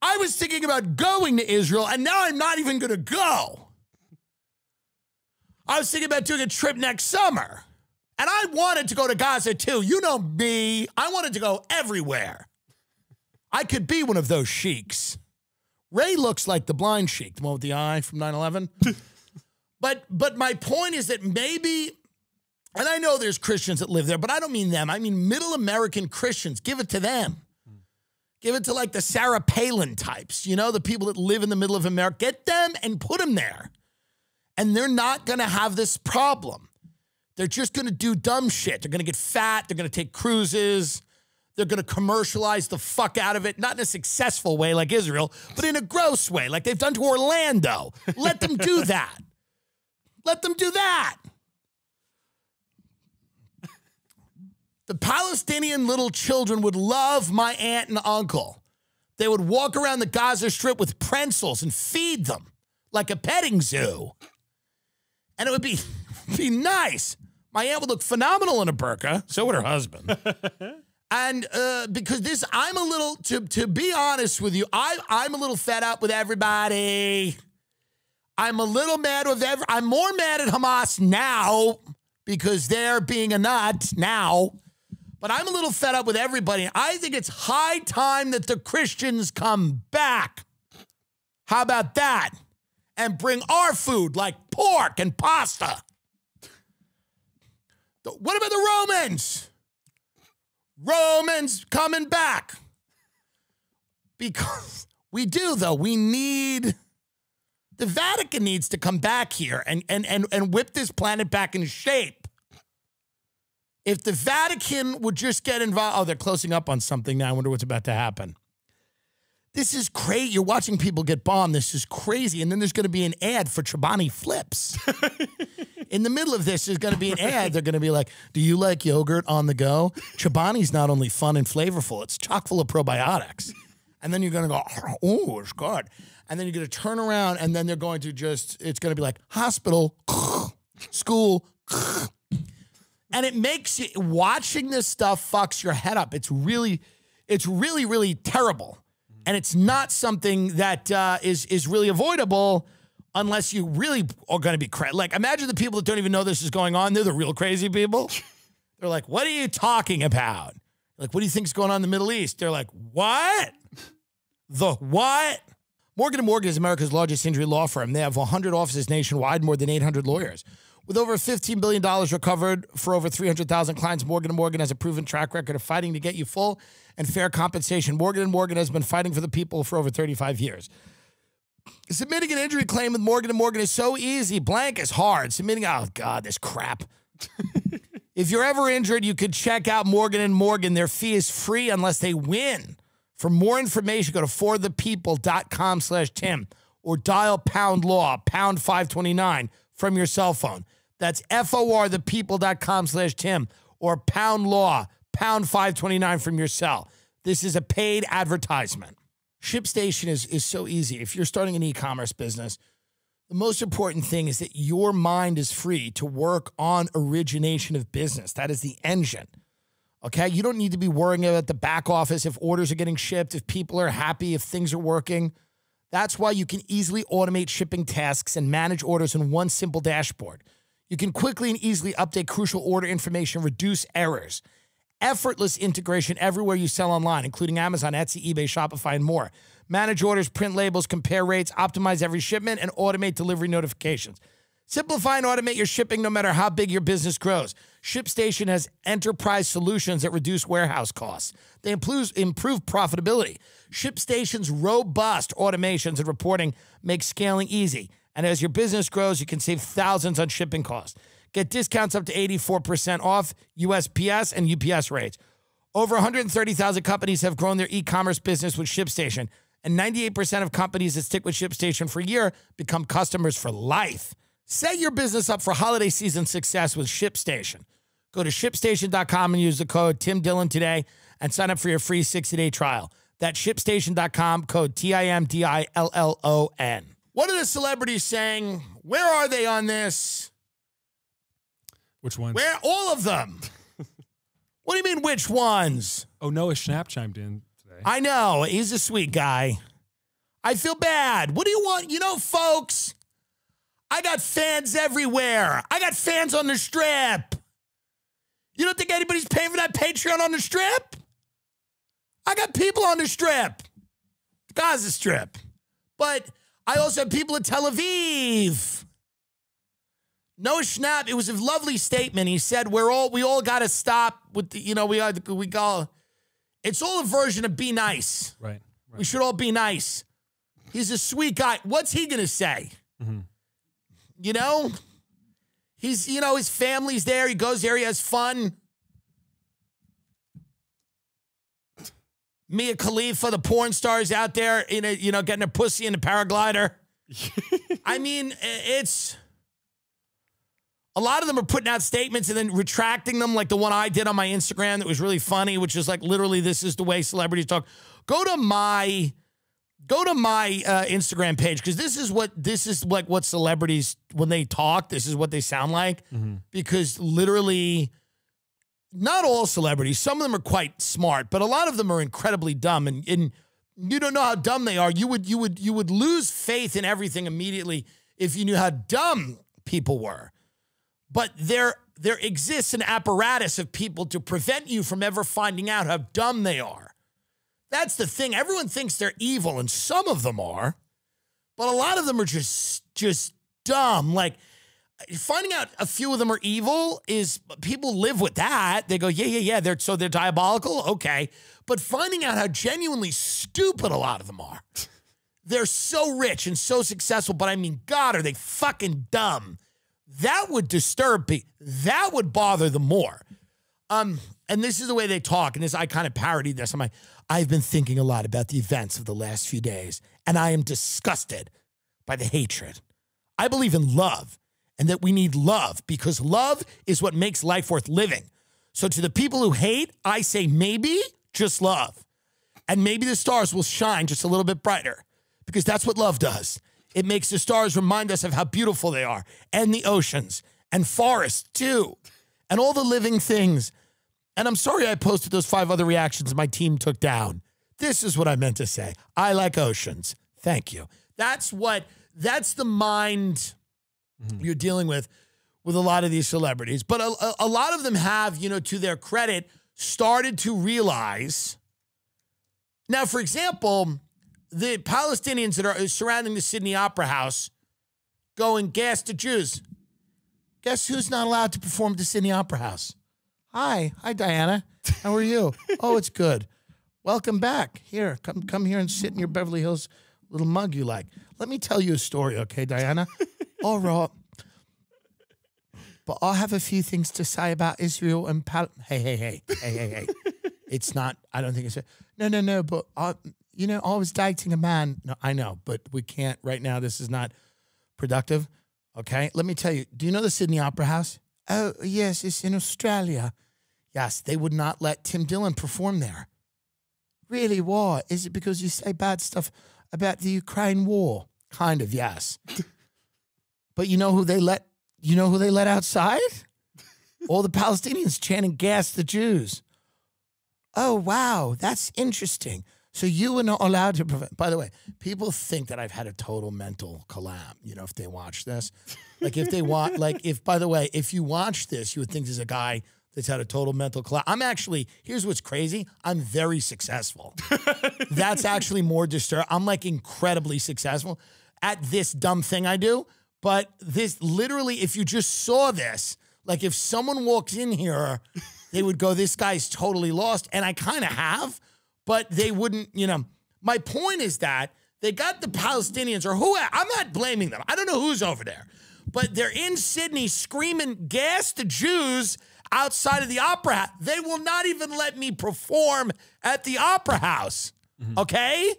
I was thinking about going to Israel, and now I'm not even going to go. I was thinking about doing a trip next summer, and I wanted to go to Gaza too. You know me. I wanted to go everywhere. I could be one of those sheiks. Ray looks like the blind sheik, the one with the eye from 9/11. But my point is that maybe, and I know there's Christians that live there, but I don't mean them. I mean middle American Christians. Give it to them. Give it to like the Sarah Palin types, you know, the people that live in the middle of America. Get them and put them there. And they're not going to have this problem. They're just going to do dumb shit. They're going to get fat. They're going to take cruises. They're going to commercialize the fuck out of it, not in a successful way like Israel, but in a gross way like they've done to Orlando. Let them do that. Let them do that. The Palestinian little children would love my aunt and uncle. They would walk around the Gaza Strip with pretzels and feed them like a petting zoo. And it would be nice. My aunt would look phenomenal in a burqa. So would her husband. And because I'm a little, to be honest with you, I'm a little fed up with everybody. I'm a little mad with I'm more mad at Hamas now because they're being a nut now. But I'm a little fed up with everybody. I think it's high time that the Christians come back. How about that? And bring our food like pork and pasta. What about the Romans? Romans coming back. Because we do, though. We need, the Vatican needs to come back here and whip this planet back into shape. If the Vatican would just get involved. Oh, they're closing up on something now. I wonder what's about to happen. This is crazy. You're watching people get bombed. This is crazy. And then there's going to be an ad for Chobani Flips. In the middle of this, there's going to be an ad. They're going to be like, do you like yogurt on the go? Chobani's not only fun and flavorful, it's chock full of probiotics. And then you're going to go, oh, it's good. And then you're going to turn around, and then they're going to just, it's going to be like hospital, school. And it makes you, watching this stuff fucks your head up. It's really, really terrible. And it's not something that is really avoidable unless you really are going to be crazy. Like, imagine the people that don't even know this is going on. They're the real crazy people. They're like, what are you talking about? Like, what do you think is going on in the Middle East? They're like, what? The what? Morgan & Morgan is America's largest injury law firm. They have 100 offices nationwide, more than 800 lawyers. With over $15 billion recovered for over 300,000 clients, Morgan & Morgan has a proven track record of fighting to get you full and fair compensation. Morgan & Morgan has been fighting for the people for over 35 years. Submitting an injury claim with Morgan & Morgan is so easy. Blank is hard. Submitting, oh, God, this crap. If you're ever injured, you could check out Morgan & Morgan. Their fee is free unless they win. For more information, go to forthepeople.com/Tim or dial #law, pound 529 from your cell phone. That's forthepeople.com/Tim or #law, pound 529 from your cell. This is a paid advertisement. Shipstation is so easy. If you're starting an e-commerce business, the most important thing is that your mind is free to work on origination of business. That is the engine. Okay? You don't need to be worrying about the back office, if orders are getting shipped, if people are happy, if things are working. That's why you can easily automate shipping tasks and manage orders in one simple dashboard. You can quickly and easily update crucial order information, reduce errors. Effortless integration everywhere you sell online, including Amazon, Etsy, eBay, Shopify, and more. Manage orders, print labels, compare rates, optimize every shipment, and automate delivery notifications. Simplify and automate your shipping no matter how big your business grows. ShipStation has enterprise solutions that reduce warehouse costs. They improve profitability. ShipStation's robust automations and reporting make scaling easy. And as your business grows, you can save thousands on shipping costs. Get discounts up to 84% off USPS and UPS rates. Over 130,000 companies have grown their e-commerce business with ShipStation, and 98% of companies that stick with ShipStation for a year become customers for life. Set your business up for holiday season success with ShipStation. Go to ShipStation.com and use the code TimDillon today and sign up for your free 60-day trial. That's ShipStation.com, code TIMDILLON. What are the celebrities saying? Where are they on this? Which ones? Where? All of them. What do you mean, which ones? Oh, Noah Schnapp chimed in today. I know. He's a sweet guy. I feel bad. What do you want? You know, folks, I got fans everywhere. I got fans on the Strip. You don't think anybody's paying for that Patreon on the Strip? I got people on the Strip. Gaza Strip. But I also have people in Tel Aviv. Noah Schnapp, it was a lovely statement. He said, we all got to stop with the, we go, it's all a version of be nice. Right. We should all be nice. He's a sweet guy. What's he going to say? Mm-hmm. You know, he's, his family's there. He goes there. He has fun. Mia Khalifa, the porn stars out there, getting a pussy in a paraglider. I mean, it's... A lot of them are putting out statements and then retracting them, like the one I did on my Instagram that was really funny, which is like literally this is the way celebrities talk. Go to my Instagram page, because this is like what celebrities, when they talk, this is what they sound like. Mm-hmm. Because literally, not all celebrities, some of them are quite smart, but a lot of them are incredibly dumb, and you don't know how dumb they are. You would lose faith in everything immediately if you knew how dumb people were. But there exists an apparatus of people to prevent you from ever finding out how dumb they are. That's the thing. Everyone thinks they're evil, and some of them are, but a lot of them are just dumb. Like, finding out a few of them are evil is, people live with that. They go, yeah, they're diabolical? Okay. But finding out how genuinely stupid a lot of them are. They're so rich and so successful, but I mean, God, are they fucking dumb? That would disturb me. That would bother them more. And this is the way they talk. And I kind of parodied this. I'm like, I've been thinking a lot about the events of the last few days, and I am disgusted by the hatred. I believe in love, and that we need love, because love is what makes life worth living. So to the people who hate, I say maybe just love. And maybe the stars will shine just a little bit brighter, because that's what love does. It makes the stars remind us of how beautiful they are, and the oceans, and forests too, and all the living things. And I'm sorry I posted those 5 other reactions my team took down. This is what I meant to say. I like oceans. Thank you. That's the mind you're dealing with a lot of these celebrities. But a lot of them have, to their credit, started to realize. Now, for example, the Palestinians that are surrounding the Sydney Opera House going, gas to Jews. Guess who's not allowed to perform at the Sydney Opera House? Hi, Diana. How are you? Oh, it's good. Welcome back. Here, come here and sit in your Beverly Hills little mug you like. Let me tell you a story, okay, Diana? All right. But I have a few things to say about Israel and Hey. It's not, I don't think it's, no, but I was dating a man. No, I know, but we can't right now. This is not productive, okay? Let me tell you, do you know the Sydney Opera House? Oh, yes, it's in Australia. Yes, they would not let Tim Dillon perform there. Really, why? Is it because you say bad stuff about the Ukraine war? Kind of, yes. But you know who they let outside? All the Palestinians chanting "Gas the Jews." Oh, wow, that's interesting. So you were not allowed to prevent. By the way, people think that I've had a total mental collapse, if they watch this. Like if you watch this, you would think there's a guy that's had a total mental collapse. Here's what's crazy. I'm very successful. That's actually more disturbing. I'm like incredibly successful at this dumb thing I do. But this literally, if you just saw this, like if someone walks in here, they would go, this guy's totally lost. And I kind of have, but they wouldn't, My point is that they got the Palestinians I'm not blaming them. I don't know who's over there. But they're in Sydney screaming, "Gas the Jews," outside of the Opera House. They will not even let me perform at the Opera House. Okay?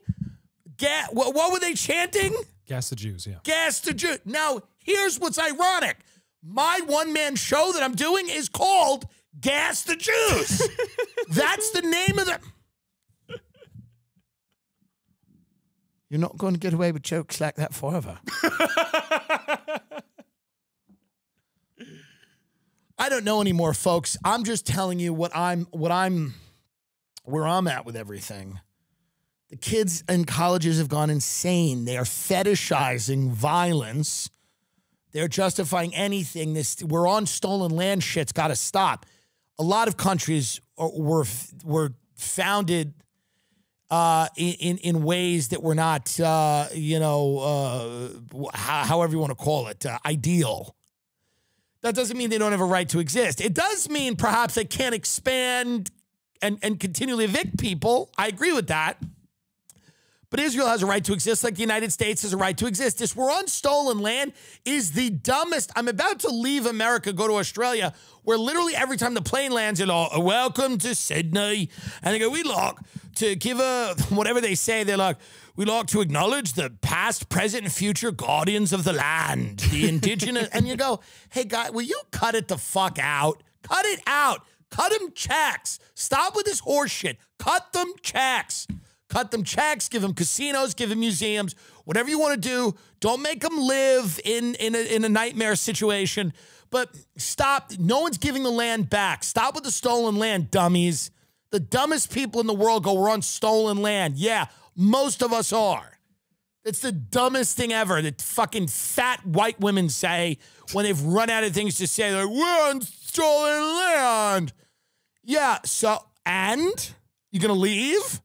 What were they chanting? Gas the Jews, yeah. Gas the Jews. Now, here's what's ironic. My one-man show that I'm doing is called Gas the Jews. That's the name of the... You're not going to get away with jokes like that forever. I don't know anymore, folks. I'm just telling you where I'm at with everything. The kids in colleges have gone insane. They are fetishizing violence. They're justifying anything. We're on stolen land shit's got to stop. A lot of countries were founded in ways that were not, however you want to call it, ideal. That doesn't mean they don't have a right to exist. It does mean perhaps they can't expand and continually evict people. I agree with that. But Israel has a right to exist like the United States has a right to exist. This we're on stolen land is the dumbest. I'm about to leave America, go to Australia, where literally every time the plane lands, they're like, "Welcome to Sydney." And they go, "We like to give whatever they say, they're like, we like to acknowledge the past, present, and future guardians of the land, the indigenous." And you go, "Hey, guy, will you cut it the fuck out? Cut it out. Cut them checks. Stop with this horse shit. Cut them checks. Cut them checks, give them casinos, give them museums, whatever you want to do. Don't make them live in a nightmare situation. But stop. No one's giving the land back. Stop with the stolen land, dummies. The dumbest people in the world go, "We're on stolen land." Yeah, most of us are. It's the dumbest thing ever that fucking fat white women say when they've run out of things to say. Like, "We're on stolen land." Yeah, so, and? You gonna leave?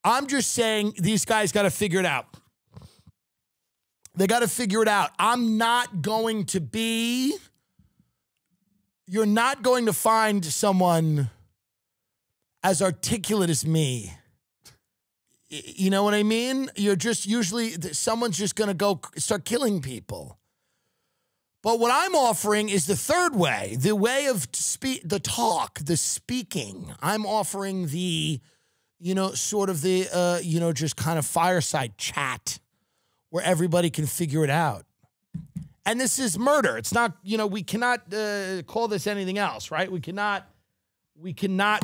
I'm just saying these guys got to figure it out. They got to figure it out. I'm not going to be... You're not going to find someone as articulate as me. You know what I mean? You're just usually... Someone's just going to go start killing people. But what I'm offering is the third way. The way of the talk, the speaking. I'm offering the... sort of the, just kind of fireside chat where everybody can figure it out. And this is murder. It's not, we cannot call this anything else, right? We cannot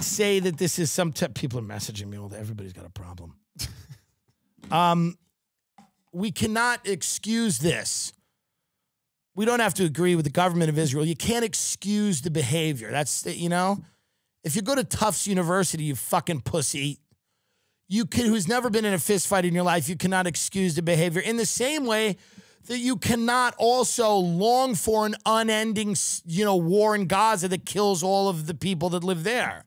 say that this is some people are messaging me all day. Everybody's got a problem. We cannot excuse this. We don't have to agree with the government of Israel. You can't excuse the behavior. That's, if you go to Tufts University, you fucking pussy, who's never been in a fist fight in your life, you cannot excuse the behavior in the same way that you cannot also long for an unending, war in Gaza that kills all of the people that live there.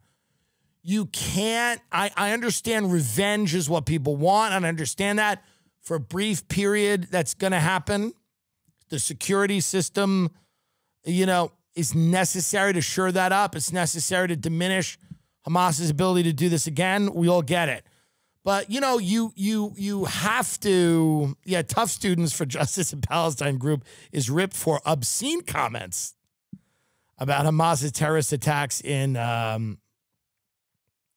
You can't, I understand revenge is what people want, and I understand that for a brief period that's going to happen. The security system, you know, is necessary to shore that up. It's necessary to diminish Hamas's ability to do this again. We all get it. But, you know, you have to, yeah, Tough Students for Justice in Palestine group is ripped for obscene comments about Hamas's terrorist attacks in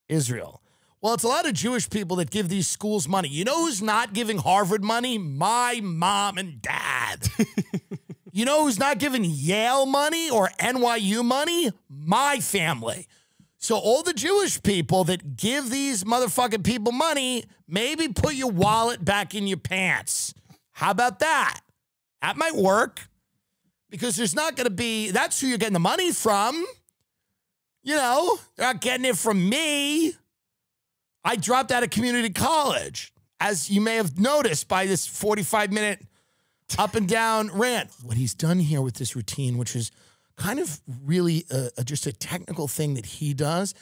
Israel. Well, it's a lot of Jewish people that give these schools money. You know who's not giving Harvard money? My mom and dad. You know who's not giving Yale money or NYU money? My family. So all the Jewish people that give these motherfucking people money, maybe put your wallet back in your pants. How about that? That might work. Because there's not going to be, that's who you're getting the money from. You know, they're not getting it from me. I dropped out of community college, as you may have noticed by this 45-minute up and down rant. What he's done here with this routine, which is kind of really just a technical thing that he does,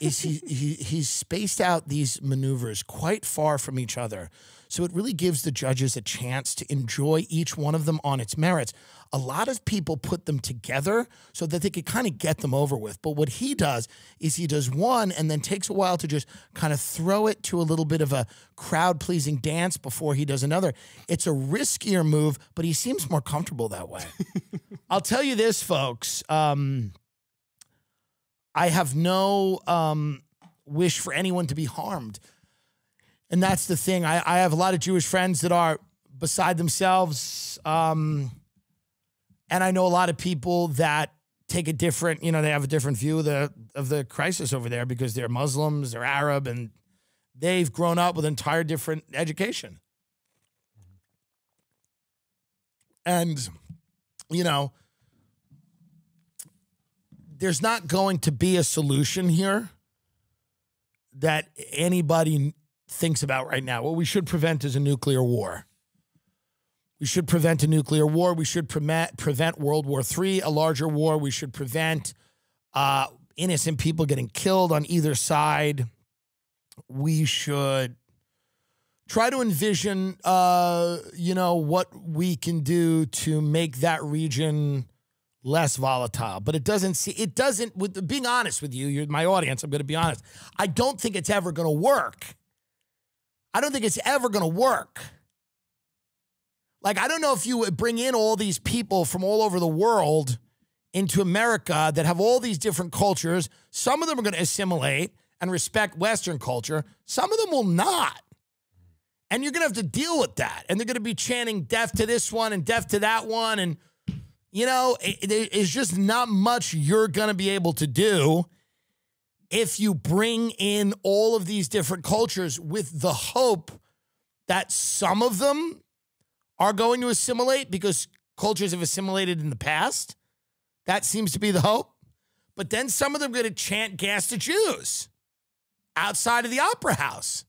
is he's spaced out these maneuvers quite far from each other. So it really gives the judges a chance to enjoy each one of them on its merits. A lot of people put them together so that they could kind of get them over with. But what he does is he does one and then takes a while to just kind of throw it to a little bit of a crowd-pleasing dance before he does another. It's a riskier move, but he seems more comfortable that way. I'll tell you this, folks. I have no wish for anyone to be harmed. And that's the thing. I have a lot of Jewish friends that are beside themselves. And I know a lot of people that take a different, you know, they have a different view of the crisis over there because they're Muslims, they're Arab, and they've grown up with entire different education. And, you know, there's not going to be a solution here that anybody thinks about right now. What we should prevent is a nuclear war. We should prevent a nuclear war. We should prevent World War III, a larger war. We should prevent innocent people getting killed on either side. We should try to envision, you know, what we can do to make that region less volatile. But it doesn't, with being honest with you, you're my audience, I'm going to be honest. I don't think it's ever going to work. I don't think it's ever going to work. Like, I don't know if you bring in all these people from all over the world into America that have all these different cultures. Some of them are going to assimilate and respect Western culture. Some of them will not. And you're going to have to deal with that. And they're going to be chanting death to this one and death to that one. And, you know, it's just not much you're going to be able to do if you bring in all of these different cultures with the hope that some of them are going to assimilate because cultures have assimilated in the past. That seems to be the hope. But then some of them are going to chant gas to Jews outside of the opera house.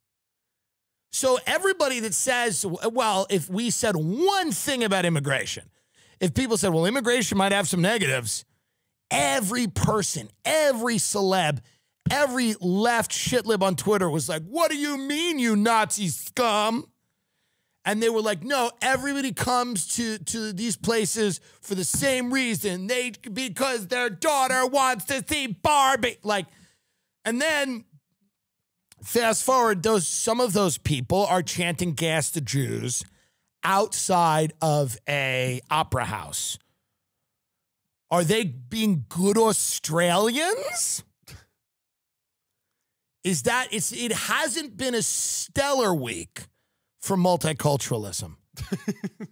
So everybody that says, well, if we said one thing about immigration, if people said, well, immigration might have some negatives, every person, every celeb, every left shitlib on Twitter was like, what do you mean, you Nazi scum? And they were like, no, everybody comes to these places for the same reason. Because their daughter wants to see Barbie. Like, and then fast forward, some of those people are chanting gas to Jews outside of a opera house. Are they being good Australians? It hasn't been a stellar week for multiculturalism.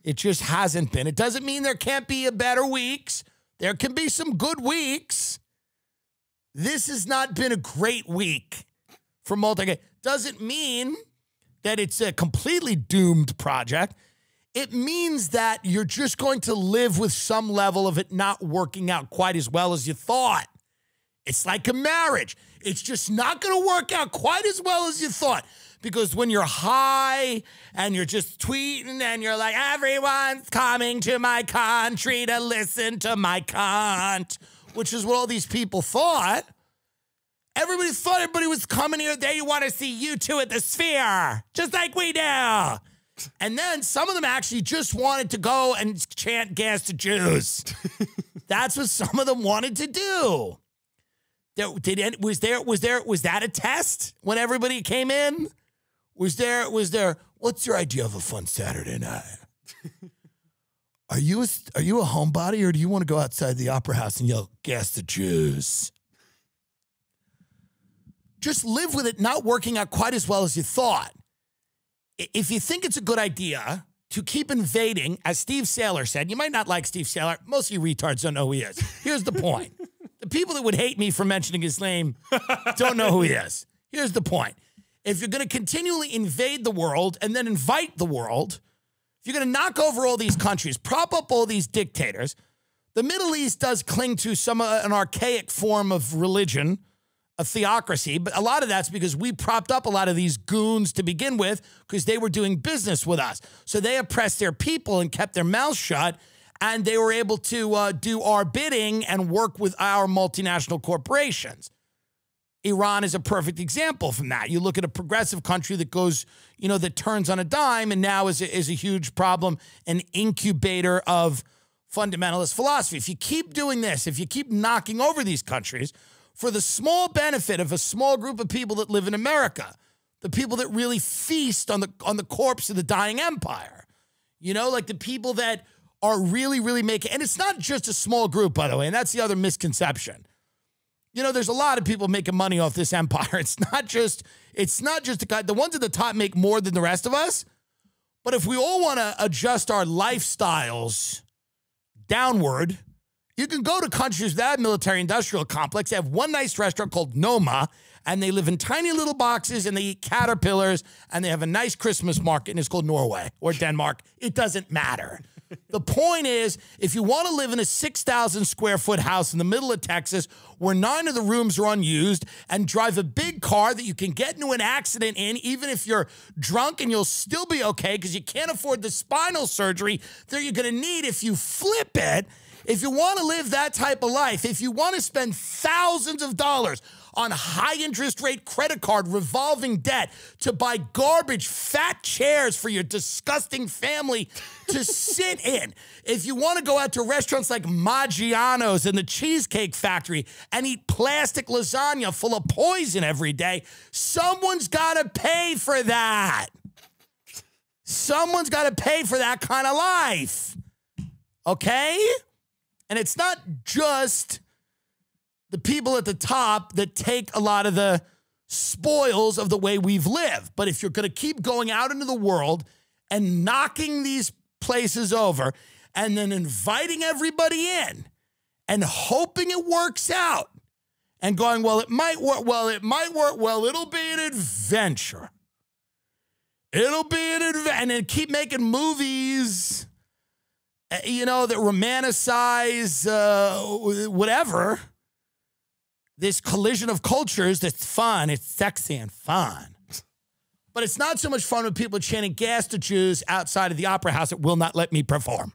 It just hasn't been. It doesn't mean there can't be better weeks. There can be some good weeks. This has not been a great week for multiculturalism. Doesn't mean that it's a completely doomed project. It means that you're just going to live with some level of it not working out quite as well as you thought. It's like a marriage. It's just not going to work out quite as well as you thought. Because when you're high and you're just tweeting and you're like, everyone's coming to my country to listen to my cunt, which is what all these people thought. Everybody thought everybody was coming here. They want to see you two at the Sphere, just like we do. And then some of them actually just wanted to go and chant gas to Jews. That's what some of them wanted to do. Was that a test when everybody came in? Was there, what's your idea of a fun Saturday night? Are you a homebody, or do you want to go outside the opera house and yell, gas the Jews? Just live with it not working out quite as well as you thought. If you think it's a good idea to keep invading, as Steve Saylor said, you might not like Steve Saylor. Most of you retards don't know who he is. Here's the point. The people that would hate me for mentioning his name don't know who he is. Here's the point. If you're going to continually invade the world and then invite the world, if you're going to knock over all these countries, prop up all these dictators, the Middle East does cling to an archaic form of religion, a theocracy, but a lot of that's because we propped up a lot of these goons to begin with because they were doing business with us. So they oppressed their people and kept their mouths shut, and they were able to do our bidding and work with our multinational corporations. Iran is a perfect example from that. You look at a progressive country that goes, that turns on a dime and now is a huge problem, an incubator of fundamentalist philosophy. If you keep doing this, if you keep knocking over these countries for the small benefit of a small group of people that live in America, the people that really feast on the corpse of the dying empire, like the people that are really, really making, and it's not just a small group, by the way, and that's the other misconception. There's a lot of people making money off this empire. It's not just the ones at the top make more than the rest of us. But if we all want to adjust our lifestyles downward, you can go to countries that have military-industrial complex. They have one nice restaurant called Noma, and they live in tiny little boxes, and they eat caterpillars, and they have a nice Christmas market, and it's called Norway or Denmark. It doesn't matter. The point is, if you want to live in a 6,000 square foot house in the middle of Texas where 9 of the rooms are unused and drive a big car that you can get into an accident in, even if you're drunk, and you'll still be okay because you can't afford the spinal surgery that you're going to need if you flip it. If you want to live that type of life, if you want to spend thousands of dollars on high interest rate credit card revolving debt to buy garbage fat chairs for your disgusting family to sit in, if you want to go out to restaurants like Maggiano's and the Cheesecake Factory and eat plastic lasagna full of poison every day, someone's got to pay for that. Someone's got to pay for that kind of life. Okay? And it's not just the people at the top that take a lot of the spoils of the way we've lived. But if you're going to keep going out into the world and knocking these places over and then inviting everybody in and hoping it works out and going, well, it might work. Well, it might work. Well, it'll be an adventure. It'll be an adventure. And then keep making movies, that romanticize whatever. This collision of cultures that's fun. It's sexy and fun. But it's not so much fun when people are chanting gas to Jews outside of the opera house that will not let me perform.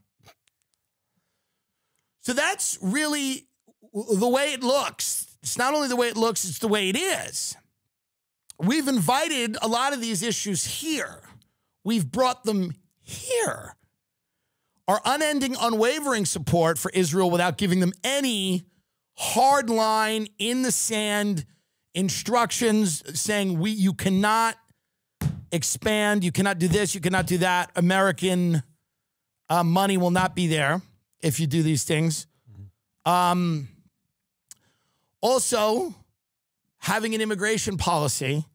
So that's really the way it looks. It's not only the way it looks, it's the way it is. We've invited a lot of these issues here. We've brought them here. Our unending, unwavering support for Israel without giving them any hard line in the sand instructions saying you cannot expand, you cannot do this, you cannot do that. American money will not be there if you do these things. Also, having an immigration policy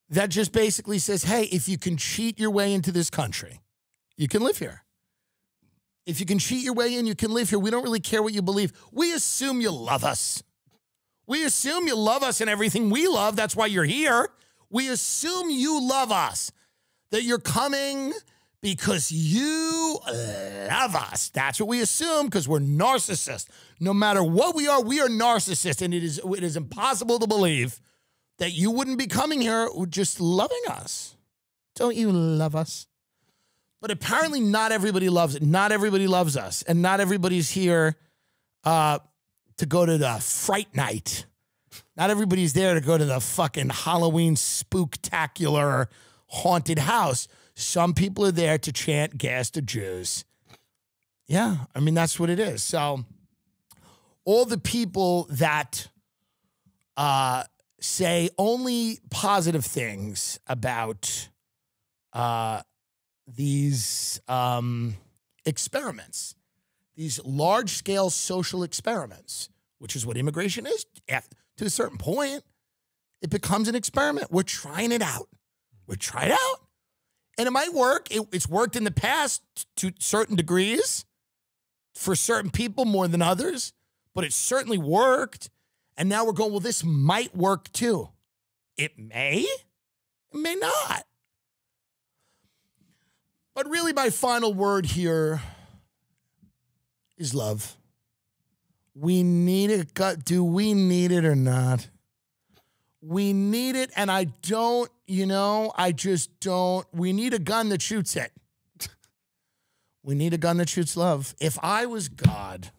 that just basically says, hey, if you can cheat your way into this country, you can live here. If you can cheat your way in, you can live here. We don't really care what you believe. We assume you love us. We assume you love us and everything we love. That's why you're here. We assume you love us, that you're coming because you love us. That's what we assume because we're narcissists. No matter what we are narcissists, and it is impossible to believe that you wouldn't be coming here just loving us. Don't you love us? But apparently not everybody loves it. Not everybody loves us. And not everybody's here to go to the Fright Night. Not everybody's there to go to the fucking Halloween spooktacular haunted house. Some people are there to chant gas to Jews. Yeah, I mean, that's what it is. So all the people that say only positive things about these experiments, these large-scale social experiments, which is what immigration is, to a certain point, it becomes an experiment. We're trying it out. We're trying it out. And it might work. It's worked in the past to certain degrees for certain people more than others, but it certainly worked. And now we're going, well, this might work too. It may not. But really, my final word here is love. We need it. Do we need it or not? We need it, and I just don't. We need a gun that shoots it. We need a gun that shoots love. If I was God,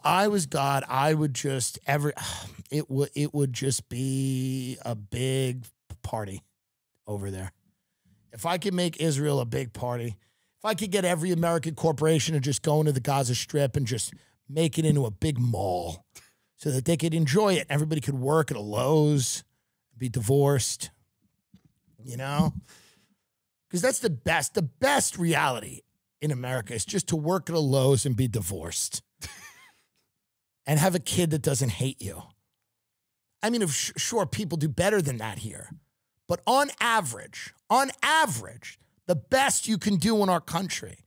I would just it would just be a big party over there. If I could make Israel a big party, if I could get every American corporation to just go into the Gaza Strip and just make it into a big mall so that they could enjoy it. Everybody could work at a Lowe's, be divorced, because that's the best. The best reality in America is just to work at a Lowe's and be divorced and have a kid that doesn't hate you. I mean, sure, people do better than that here. But on average, the best you can do in our country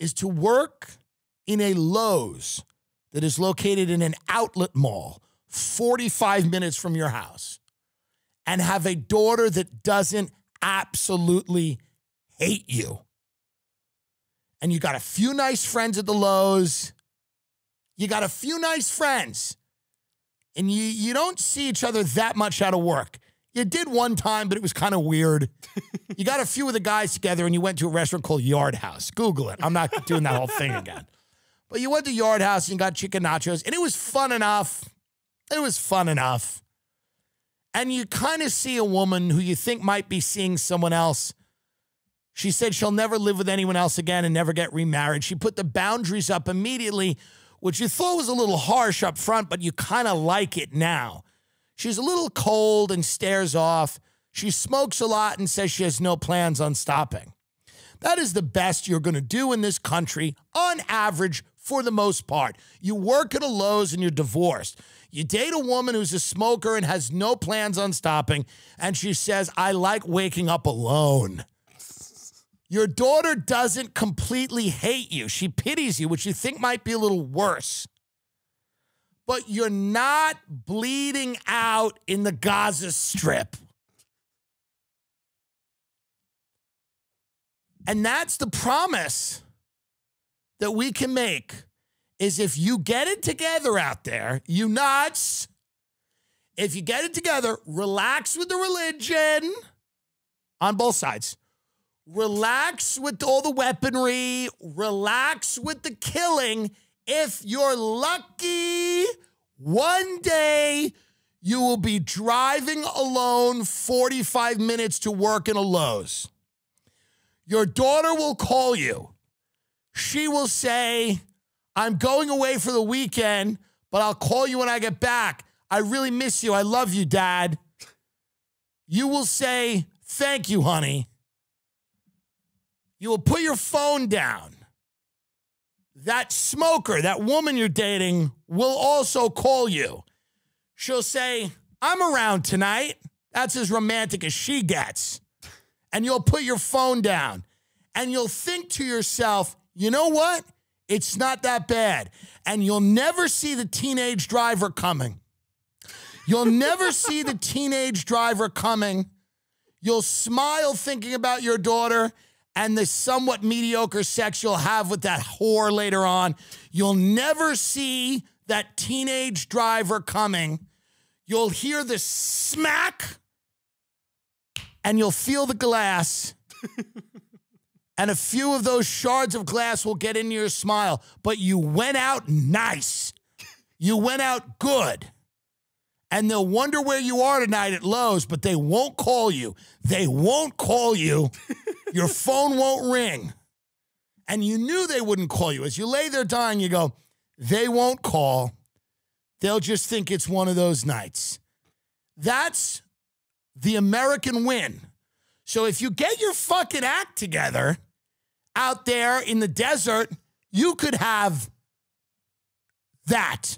is to work in a Lowe's that is located in an outlet mall 45 minutes from your house and have a daughter that doesn't absolutely hate you. And you got a few nice friends at the Lowe's. You got a few nice friends. And you don't see each other that much out of work. You did one time, but it was kind of weird. You got a few of the guys together and you went to a restaurant called Yard House. Google it. I'm not doing that whole thing again. But you went to Yard House and you got chicken nachos, and it was fun enough. It was fun enough. And you kind of see a woman who you think might be seeing someone else. She said she'll never live with anyone else again and never get remarried. She put the boundaries up immediately, which you thought was a little harsh up front, but you kind of like it now. She's a little cold and stares off. She smokes a lot and says she has no plans on stopping. That is the best you're going to do in this country, on average, for the most part. You work at a Lowe's and you're divorced. You date a woman who's a smoker and has no plans on stopping, and she says, I like waking up alone. Your daughter doesn't completely hate you. She pities you, which you think might be a little worse. But you're not bleeding out in the Gaza Strip. And that's the promise that we can make, is if you get it together out there, you nuts, if you get it together, relax with the religion on both sides. Relax with all the weaponry. Relax with the killing. If you're lucky, one day you will be driving alone 45 minutes to work in a Lowe's. Your daughter will call you. She will say, I'm going away for the weekend, but I'll call you when I get back. I really miss you. I love you, Dad. You will say, thank you, honey. You will put your phone down. That smoker, that woman you're dating, will also call you. She'll say, I'm around tonight. That's as romantic as she gets. And you'll put your phone down. And you'll think to yourself, you know what? It's not that bad. And you'll never see the teenage driver coming. You'll never see the teenage driver coming. You'll smile thinking about your daughter and the somewhat mediocre sex you'll have with that whore later on. You'll never see that teenage driver coming. You'll hear the smack, and you'll feel the glass, and a few of those shards of glass will get into your smile. But you went out nice. You went out good. And they'll wonder where you are tonight at Lowe's, but they won't call you. They won't call you Your phone won't ring. And you knew they wouldn't call you. As you lay there dying, you go, they won't call. They'll just think it's one of those nights. That's the American win. So if you get your fucking act together out there in the desert, you could have that.